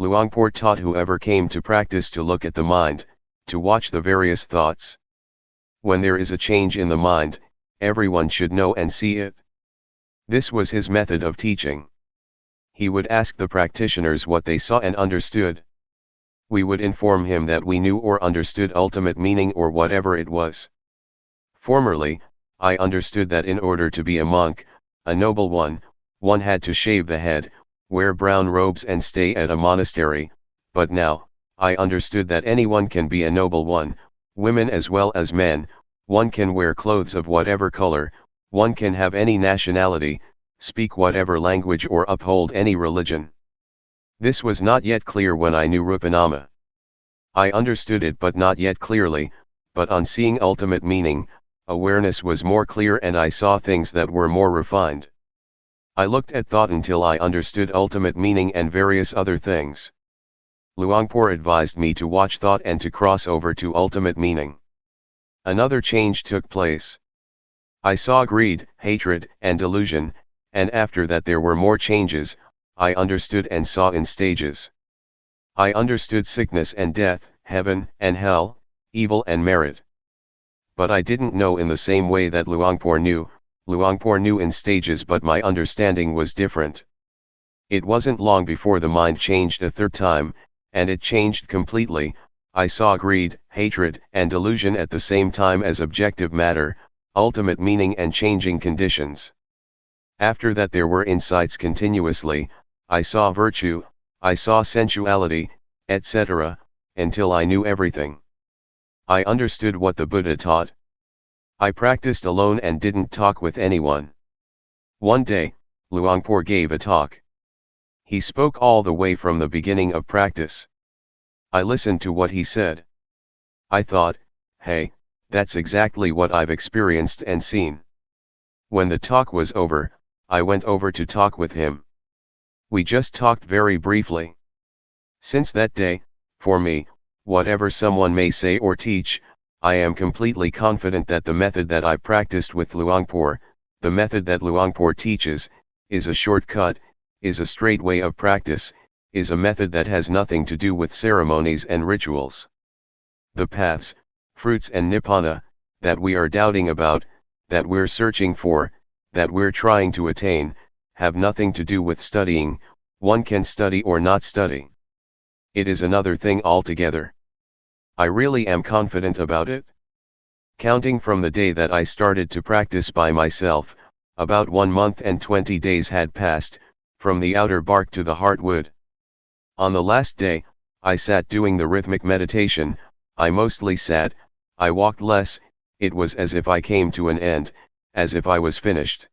S1: Luangpor taught whoever came to practice to look at the mind, to watch the various thoughts. When there is a change in the mind, everyone should know and see it. This was his method of teaching. He would ask the practitioners what they saw and understood. We would inform him that we knew or understood ultimate meaning or whatever it was. Formerly, I understood that in order to be a monk, a noble one had to shave the head, wear brown robes and stay at a monastery, but now, I understood that anyone can be a noble one, women as well as men, one can wear clothes of whatever color, one can have any nationality, speak whatever language or uphold any religion. This was not yet clear when I knew Rupanama. I understood it but not yet clearly, but on seeing ultimate meaning, awareness was more clear and I saw things that were more refined. I looked at thought until I understood ultimate meaning and various other things. Luangpor advised me to watch thought and to cross over to ultimate meaning. Another change took place. I saw greed, hatred, and delusion, and after that there were more changes, I understood and saw in stages. I understood sickness and death, heaven and hell, evil and merit. But I didn't know in the same way that Luangpor knew. Luangpor knew in stages, but my understanding was different. It wasn't long before the mind changed a third time, and it changed completely. I saw greed, hatred, and delusion at the same time as objective matter, ultimate meaning and changing conditions. After that there were insights continuously, I saw virtue, I saw sensuality, etc., until I knew everything. I understood what the Buddha taught. I practiced alone and didn't talk with anyone. One day, Luangpor gave a talk. He spoke all the way from the beginning of practice. I listened to what he said. I thought, hey, that's exactly what I've experienced and seen. When the talk was over, I went over to talk with him. We just talked very briefly. Since that day, for me, whatever someone may say or teach, I am completely confident that the method that I practiced with Luangpor, the method that Luangpor teaches, is a shortcut, is a straight way of practice, is a method that has nothing to do with ceremonies and rituals. The paths, fruits and nibbana, that we are doubting about, that we're searching for, that we're trying to attain, have nothing to do with studying. One can study or not study. It is another thing altogether. I really am confident about it. Counting from the day that I started to practice by myself, about 1 month and 20 days had passed, from the outer bark to the heartwood. On the last day, I sat doing the rhythmic meditation. I mostly sat, I walked less. It was as if I came to an end, as if I was finished.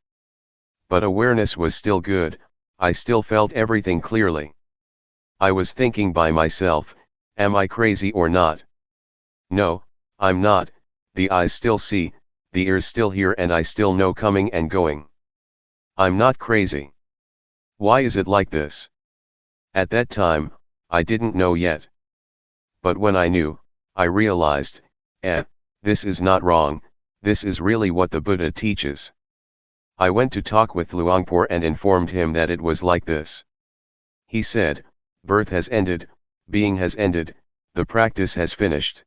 S1: But awareness was still good, I still felt everything clearly. I was thinking by myself, am I crazy or not? No, I'm not. The eyes still see, the ears still hear, and I still know coming and going. I'm not crazy. Why is it like this? At that time, I didn't know yet. But when I knew, I realized, this is not wrong, this is really what the Buddha teaches. I went to talk with Luangpor and informed him that it was like this. He said, birth has ended, being has ended, the practice has finished.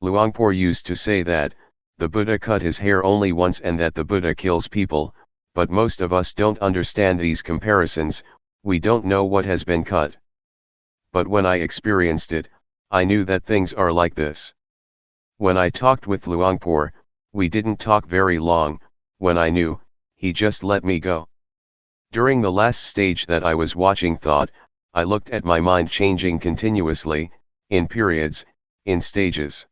S1: Luangpor used to say that, the Buddha cut his hair only once and that the Buddha kills people, but most of us don't understand these comparisons, we don't know what has been cut. But when I experienced it, I knew that things are like this. When I talked with Luangpor, we didn't talk very long. When I knew, he just let me go. During the last stage that I was watching thought, I looked at my mind changing continuously, in periods, in stages.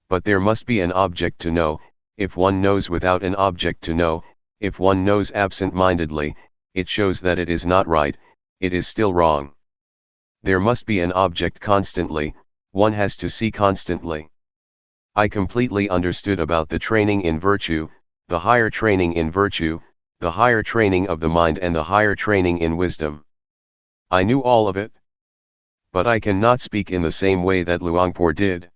S1: But there must be an object to know. If one knows without an object to know, if one knows absent-mindedly, it shows that it is not right, it is still wrong. There must be an object constantly, one has to see constantly. I completely understood about the training in virtue, the higher training in virtue, the higher training of the mind and the higher training in wisdom. I knew all of it. But I cannot speak in the same way that Luangpor did.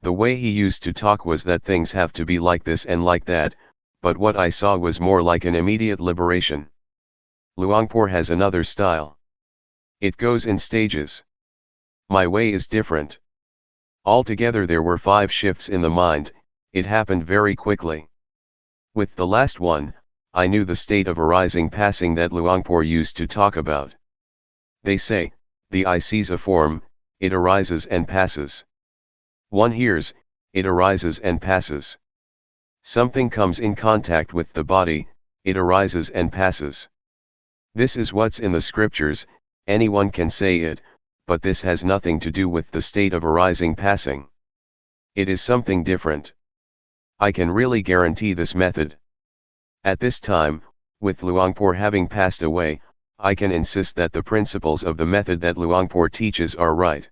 S1: The way he used to talk was that things have to be like this and like that, but what I saw was more like an immediate liberation. Luangpor has another style. It goes in stages. My way is different. Altogether there were 5 shifts in the mind, it happened very quickly. With the last one, I knew the state of arising passing that Luangpor used to talk about. They say, the eye sees a form, it arises and passes. One hears, it arises and passes. Something comes in contact with the body, it arises and passes. This is what's in the scriptures, anyone can say it, but this has nothing to do with the state of arising passing. It is something different. I can really guarantee this method. At this time, with Luangpor having passed away, I can insist that the principles of the method that Luangpor teaches are right.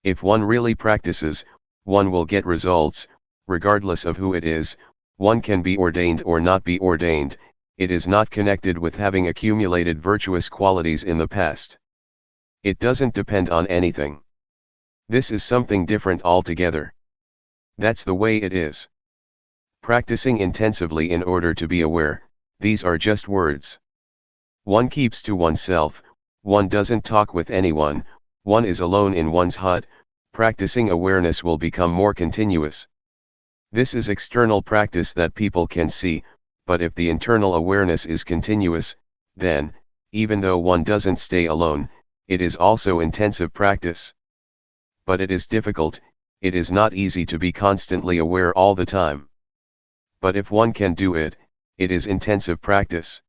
S1: If one really practices, one will get results, regardless of who it is. One can be ordained or not be ordained, it is not connected with having accumulated virtuous qualities in the past. It doesn't depend on anything. This is something different altogether. That's the way it is. Practicing intensively in order to be aware, these are just words. One keeps to oneself, one doesn't talk with anyone, one is alone in one's hut. Practicing awareness will become more continuous. This is external practice that people can see, but if the internal awareness is continuous, then, even though one doesn't stay alone, it is also intensive practice. But it is difficult, it is not easy to be constantly aware all the time. But if one can do it, it is intensive practice.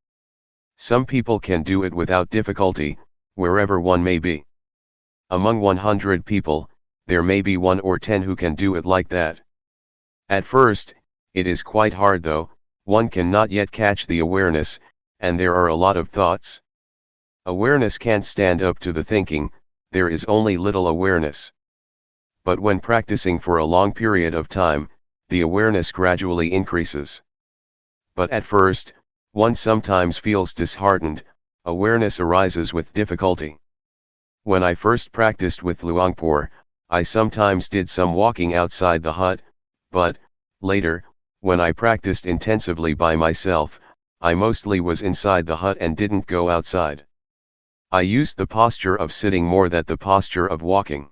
S1: Some people can do it without difficulty, wherever one may be. Among 100 people, there may be 1 or 10 who can do it like that. At first, it is quite hard though, one cannot yet catch the awareness, and there are a lot of thoughts. Awareness can't stand up to the thinking, there is only little awareness. But when practicing for a long period of time, the awareness gradually increases. But at first, one sometimes feels disheartened, awareness arises with difficulty. When I first practiced with Luangpor, I sometimes did some walking outside the hut, but, later, when I practiced intensively by myself, I mostly was inside the hut and didn't go outside. I used the posture of sitting more than the posture of walking.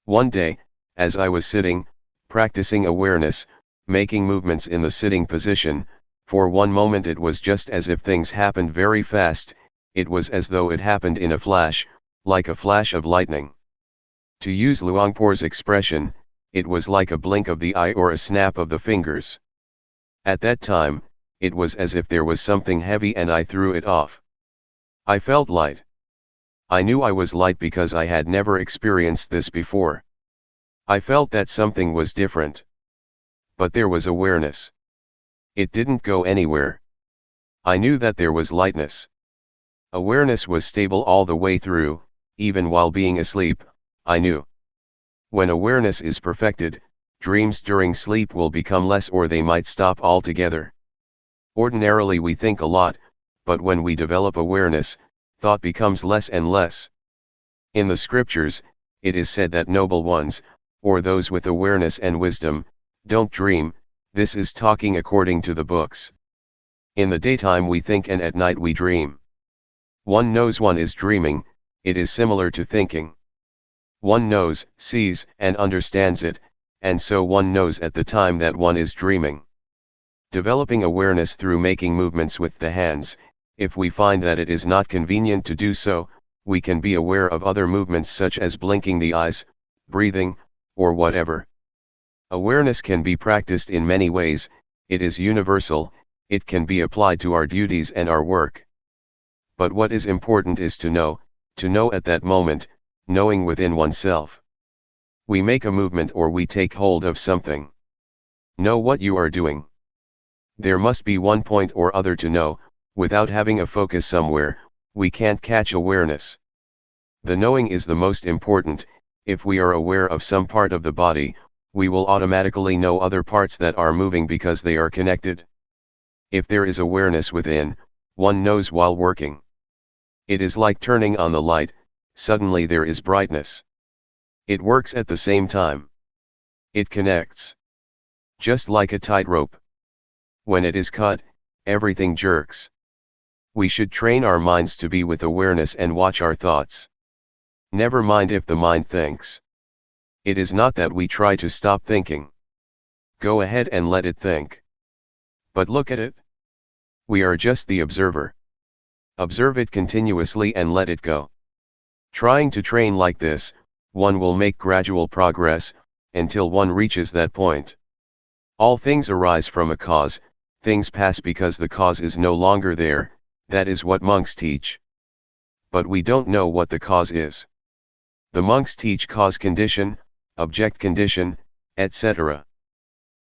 S1: One day, as I was sitting, practicing awareness, making movements in the sitting position, for one moment it was just as if things happened very fast. It was as though it happened in a flash, like a flash of lightning. To use Luangpor's expression, it was like a blink of the eye or a snap of the fingers. At that time, it was as if there was something heavy and I threw it off. I felt light. I knew I was light because I had never experienced this before. I felt that something was different. But there was awareness. It didn't go anywhere. I knew that there was lightness. Awareness was stable all the way through, even while being asleep, I knew. When awareness is perfected, dreams during sleep will become less or they might stop altogether. Ordinarily we think a lot, but when we develop awareness, thought becomes less and less. In the scriptures, it is said that noble ones, or those with awareness and wisdom, don't dream. This is talking according to the books. In the daytime we think and at night we dream. One knows one is dreaming, it is similar to thinking. One knows, sees, and understands it, and so one knows at the time that one is dreaming. Developing awareness through making movements with the hands, if we find that it is not convenient to do so, we can be aware of other movements such as blinking the eyes, breathing, or whatever. Awareness can be practiced in many ways, it is universal, it can be applied to our duties and our work. But what is important is to know at that moment, knowing within oneself. We make a movement or we take hold of something. Know what you are doing. There must be one point or other to know. Without having a focus somewhere, we can't catch awareness. The knowing is the most important. If we are aware of some part of the body, we will automatically know other parts that are moving because they are connected. If there is awareness within, one knows while working. It is like turning on the light, suddenly there is brightness. It works at the same time. It connects. Just like a tightrope. When it is cut, everything jerks. We should train our minds to be with awareness and watch our thoughts. Never mind if the mind thinks. It is not that we try to stop thinking. Go ahead and let it think. But look at it. We are just the observer. Observe it continuously and let it go. Trying to train like this, one will make gradual progress, until one reaches that point. All things arise from a cause, things pass because the cause is no longer there, that is what monks teach. But we don't know what the cause is. The monks teach cause condition, object condition, etc.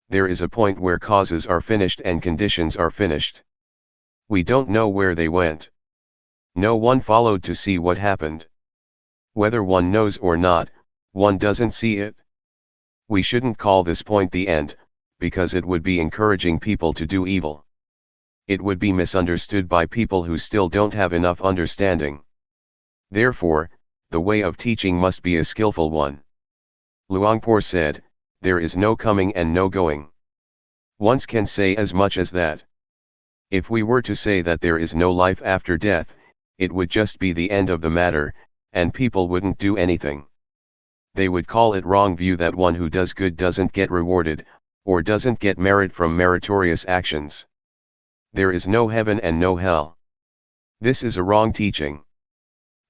S1: There is a point where causes are finished and conditions are finished. We don't know where they went. No one followed to see what happened. Whether one knows or not, one doesn't see it. We shouldn't call this point the end, because it would be encouraging people to do evil. It would be misunderstood by people who still don't have enough understanding. Therefore, the way of teaching must be a skillful one. Luangpor said, "There is no coming and no going." One can say as much as that. If we were to say that there is no life after death, it would just be the end of the matter, and people wouldn't do anything. They would call it wrong view that one who does good doesn't get rewarded, or doesn't get merit from meritorious actions. There is no heaven and no hell. This is a wrong teaching.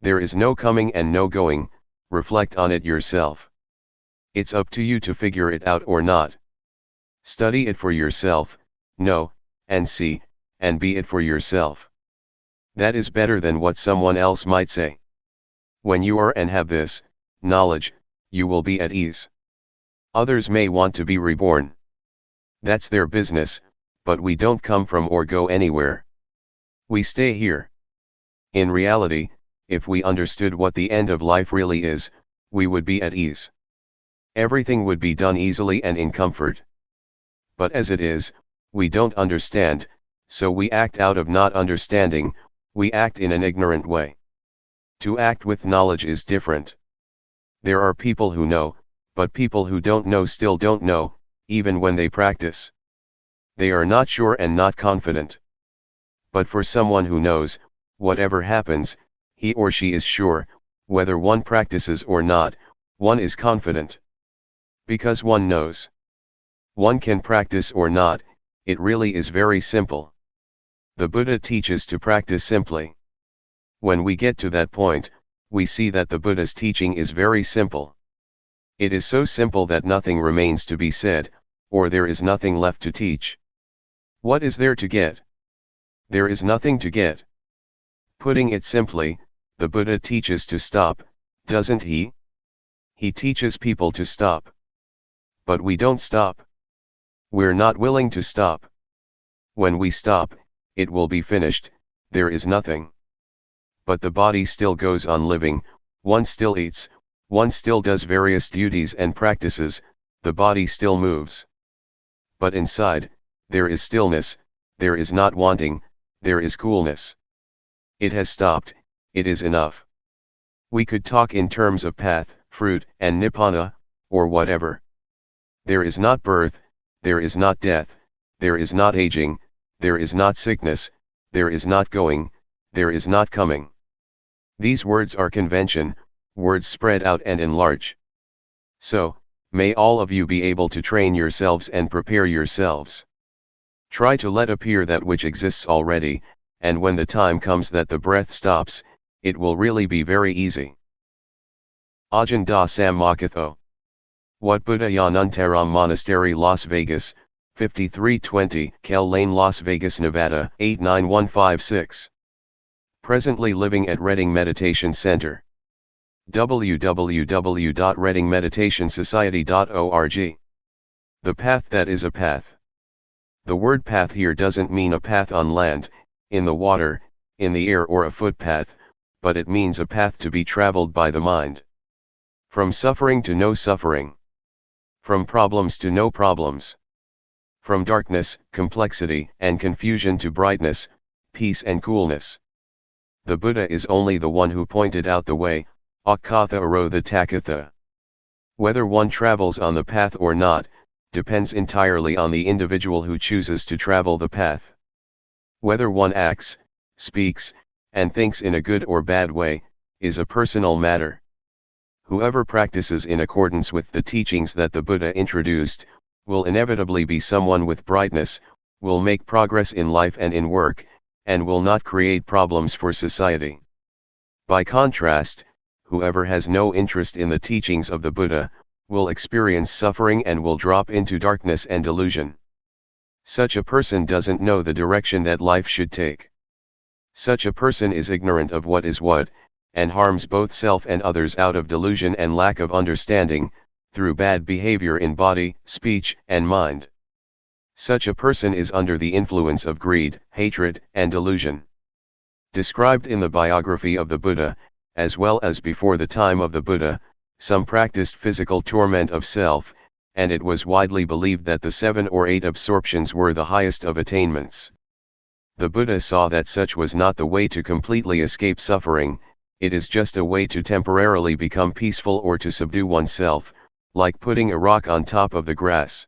S1: There is no coming and no going, reflect on it yourself. It's up to you to figure it out or not. Study it for yourself, know, and see, and be it for yourself. That is better than what someone else might say. When you are and have this knowledge, you will be at ease. Others may want to be reborn. That's their business, but we don't come from or go anywhere. We stay here. In reality, if we understood what the end of life really is, we would be at ease. Everything would be done easily and in comfort. But as it is, we don't understand, so we act out of not understanding, we act in an ignorant way. To act with knowledge is different. There are people who know, but people who don't know still don't know, even when they practice. They are not sure and not confident. But for someone who knows, whatever happens, he or she is sure, whether one practices or not, one is confident. Because one knows. One can practice or not, it really is very simple. The Buddha teaches to practice simply. When we get to that point, we see that the Buddha's teaching is very simple. It is so simple that nothing remains to be said, or there is nothing left to teach. What is there to get? There is nothing to get. Putting it simply, the Buddha teaches to stop, doesn't he? He teaches people to stop. But we don't stop. We're not willing to stop. When we stop, it will be finished, there is nothing. But the body still goes on living, one still eats, one still does various duties and practices, the body still moves. But inside, there is stillness, there is not wanting, there is coolness. It has stopped, it is enough. We could talk in terms of path, fruit, and nibbana, or whatever. There is not birth, there is not death, there is not aging, there is not sickness, there is not going, there is not coming. These words are convention, words spread out and enlarge. So, may all of you be able to train yourselves and prepare yourselves. Try to let appear that which exists already, and when the time comes that the breath stops, it will really be very easy. Ajahn Da Sammakatho. Wat Buddha Yanuntaram Monastery, Las Vegas, 5320 Kell Lane, Las Vegas, Nevada, 89156. Presently living at Redding Meditation Center. www.reddingmeditationsociety.org. The path that is a path. The word path here doesn't mean a path on land, in the water, in the air, or a footpath, but it means a path to be traveled by the mind. From suffering to no suffering. From problems to no problems. From darkness, complexity, and confusion to brightness, peace and coolness. The Buddha is only the one who pointed out the way, Akatha Aro the Takatha. Whether one travels on the path or not, depends entirely on the individual who chooses to travel the path. Whether one acts, speaks, and thinks in a good or bad way, is a personal matter. Whoever practices in accordance with the teachings that the Buddha introduced, will inevitably be someone with brightness, will make progress in life and in work, and will not create problems for society. By contrast, whoever has no interest in the teachings of the Buddha, will experience suffering and will drop into darkness and delusion. Such a person doesn't know the direction that life should take. Such a person is ignorant of what is what, and harms both self and others out of delusion and lack of understanding, through bad behavior in body, speech, and mind. Such a person is under the influence of greed, hatred, and delusion. Described in the biography of the Buddha, as well as before the time of the Buddha, some practiced physical torment of self, and it was widely believed that the 7 or 8 absorptions were the highest of attainments. The Buddha saw that such was not the way to completely escape suffering, it is just a way to temporarily become peaceful or to subdue oneself, like putting a rock on top of the grass.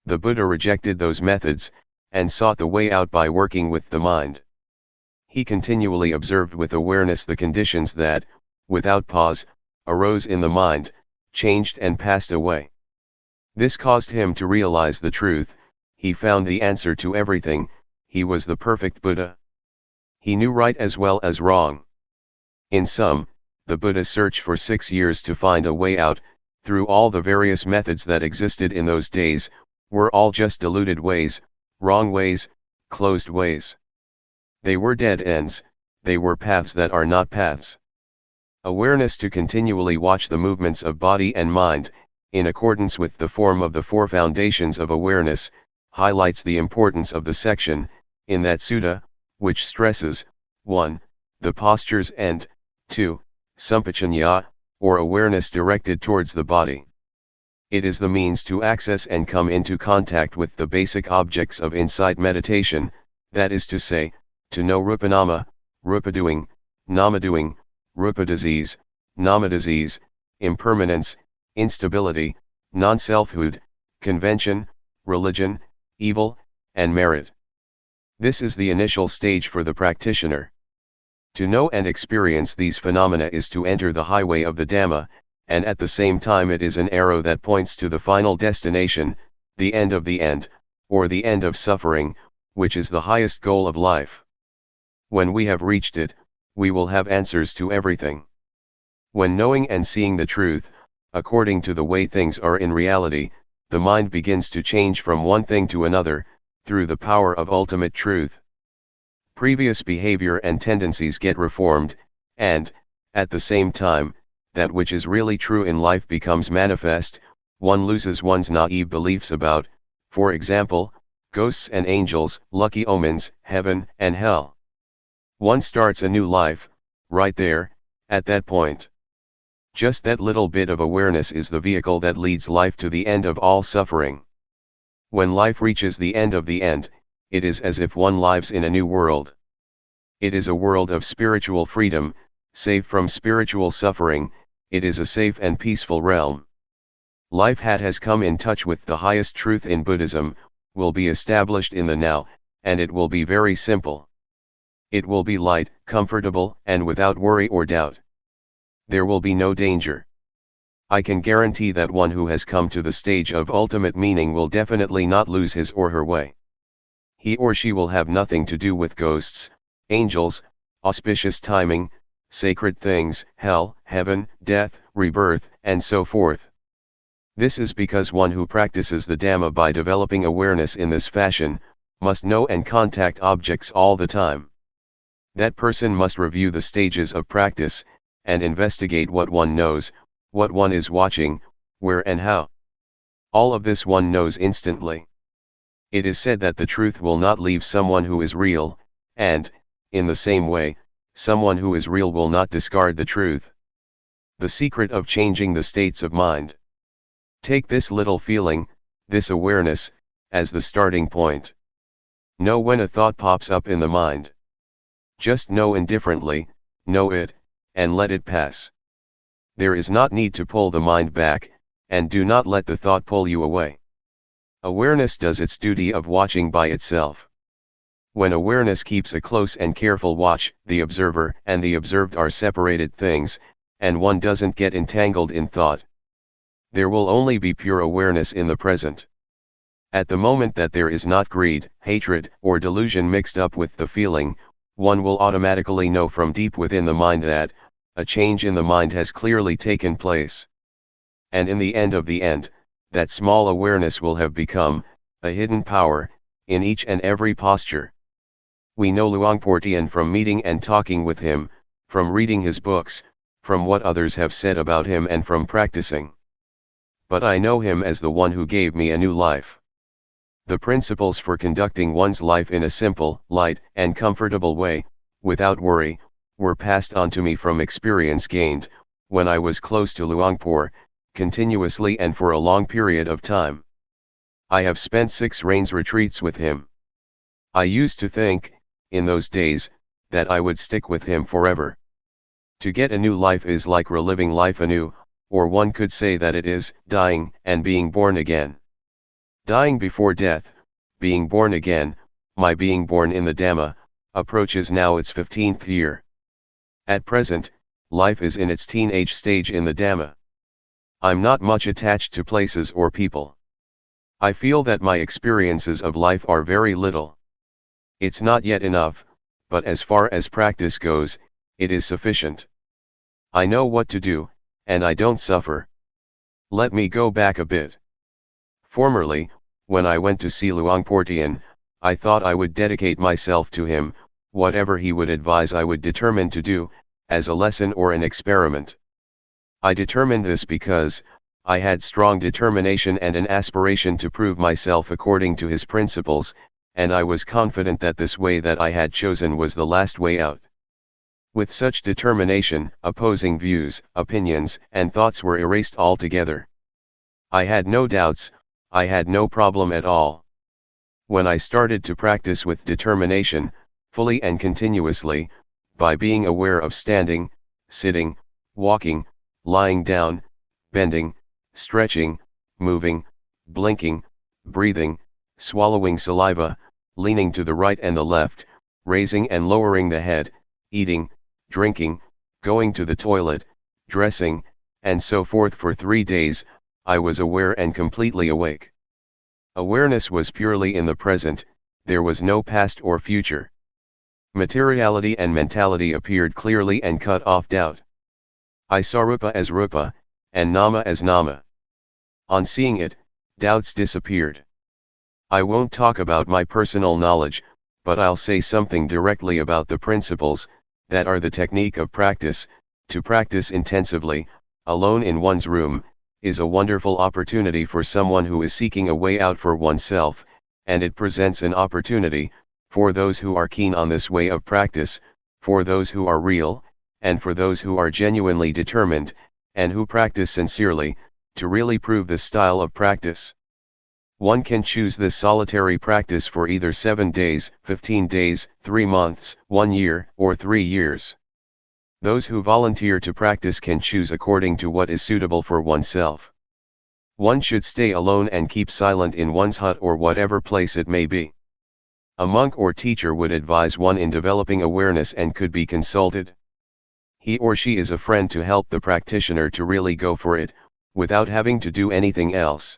S1: The Buddha rejected those methods, and sought the way out by working with the mind. He continually observed with awareness the conditions that, without pause, arose in the mind, changed and passed away. This caused him to realize the truth, he found the answer to everything, he was the perfect Buddha. He knew right as well as wrong. In sum, the Buddha searched for 6 years to find a way out, through all the various methods that existed in those days, were all just deluded ways, wrong ways, closed ways. They were dead ends, they were paths that are not paths. Awareness to continually watch the movements of body and mind, in accordance with the form of the 4 foundations of awareness, highlights the importance of the section, in that sutta, which stresses, 1. The postures and, 2. Sampajanya, or awareness directed towards the body. It is the means to access and come into contact with the basic objects of insight meditation, that is to say, to know rupanama, rupa doing, nama doing, rupa disease, nama disease, impermanence, instability, non-selfhood, convention, religion, evil, and merit. This is the initial stage for the practitioner. To know and experience these phenomena is to enter the highway of the Dhamma, and at the same time it is an arrow that points to the final destination, the end of the end, or the end of suffering, which is the highest goal of life. When we have reached it, we will have answers to everything. When knowing and seeing the truth, according to the way things are in reality, the mind begins to change from one thing to another, through the power of ultimate truth. Previous behavior and tendencies get reformed, and, at the same time, that which is really true in life becomes manifest. One loses one's naive beliefs about, for example, ghosts and angels, lucky omens, heaven and hell. One starts a new life, right there, at that point. Just that little bit of awareness is the vehicle that leads life to the end of all suffering. When life reaches the end of the end, it is as if one lives in a new world. It is a world of spiritual freedom, safe from spiritual suffering. It is a safe and peaceful realm. Life has come in touch with the highest truth in Buddhism, will be established in the now, and it will be very simple. It will be light, comfortable, and without worry or doubt. There will be no danger. I can guarantee that one who has come to the stage of ultimate meaning will definitely not lose his or her way. He or she will have nothing to do with ghosts, angels, auspicious timing, sacred things, hell, heaven, death, rebirth, and so forth. This is because one who practices the Dhamma by developing awareness in this fashion, must know and contact objects all the time. That person must review the stages of practice, and investigate what one knows, what one is watching, where and how. All of this one knows instantly. It is said that the truth will not leave someone who is real, and, in the same way, someone who is real will not discard the truth. The secret of changing the states of mind. Take this little feeling, this awareness, as the starting point. Know when a thought pops up in the mind. Just know indifferently, know it, and let it pass. There is not need to pull the mind back, and do not let the thought pull you away. Awareness does its duty of watching by itself. When awareness keeps a close and careful watch, the observer and the observed are separated things, and one doesn't get entangled in thought. There will only be pure awareness in the present. At the moment that there is not greed, hatred, or delusion mixed up with the feeling, one will automatically know from deep within the mind that, a change in the mind has clearly taken place. And in the end of the end, that small awareness will have become, a hidden power, in each and every posture. We know Luangpor Teean from meeting and talking with him, from reading his books, from what others have said about him and from practicing. But I know him as the one who gave me a new life. The principles for conducting one's life in a simple, light, and comfortable way, without worry, were passed on to me from experience gained, when I was close to Luangpor, continuously and for a long period of time. I have spent 6 rains retreats with him. I used to think, in those days, that I would stick with him forever. To get a new life is like reliving life anew, or one could say that it is dying and being born again. Dying before death, being born again, my being born in the Dhamma, approaches now its 15th year. At present, life is in its teenage stage in the Dhamma. I'm not much attached to places or people. I feel that my experiences of life are very little. It's not yet enough, but as far as practice goes, it is sufficient. I know what to do, and I don't suffer. Let me go back a bit. Formerly, when I went to see Luangpor Teean, I thought I would dedicate myself to him, whatever he would advise I would determine to do, as a lesson or an experiment. I determined this because, I had strong determination and an aspiration to prove myself according to his principles, and I was confident that this way that I had chosen was the last way out. With such determination, opposing views, opinions, and thoughts were erased altogether. I had no doubts, I had no problem at all. When I started to practice with determination, fully and continuously, by being aware of standing, sitting, walking, lying down, bending, stretching, moving, blinking, breathing, swallowing saliva, leaning to the right and the left, raising and lowering the head, eating, drinking, going to the toilet, dressing, and so forth. For 3 days, I was aware and completely awake. Awareness was purely in the present, there was no past or future. Materiality and mentality appeared clearly and cut off doubt. I saw Rupa as Rupa, and Nama as Nama. On seeing it, doubts disappeared. I won't talk about my personal knowledge, but I'll say something directly about the principles, that are the technique of practice. To practice intensively, alone in one's room, is a wonderful opportunity for someone who is seeking a way out for oneself, and it presents an opportunity, for those who are keen on this way of practice, for those who are real, and for those who are genuinely determined, and who practice sincerely, to really prove the style of practice. One can choose this solitary practice for either 7 days, 15 days, 3 months, 1 year, or 3 years. Those who volunteer to practice can choose according to what is suitable for oneself. One should stay alone and keep silent in one's hut or whatever place it may be. A monk or teacher would advise one in developing awareness and could be consulted. He or she is a friend to help the practitioner to really go for it, without having to do anything else.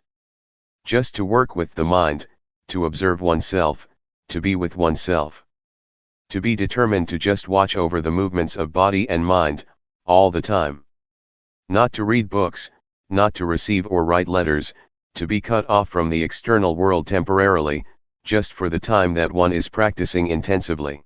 S1: Just to work with the mind, to observe oneself, to be with oneself. To be determined to just watch over the movements of body and mind, all the time. Not to read books, not to receive or write letters, to be cut off from the external world temporarily, just for the time that one is practicing intensively.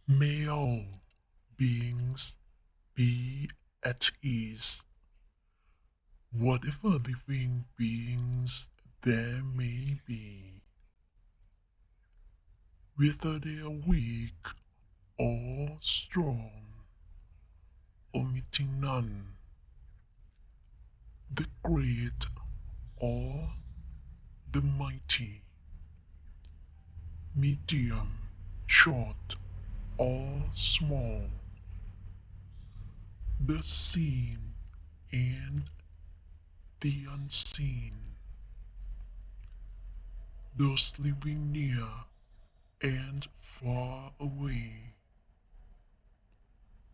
S2: May all beings be at ease. Whatever living beings there may be, whether they are weak or strong, omitting none, the great or the mighty, medium, short or small, the seen and the unseen, those living near and far away,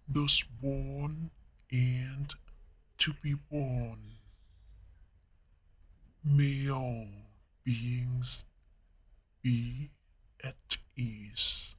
S2: those born and to be born. May all beings be at ease.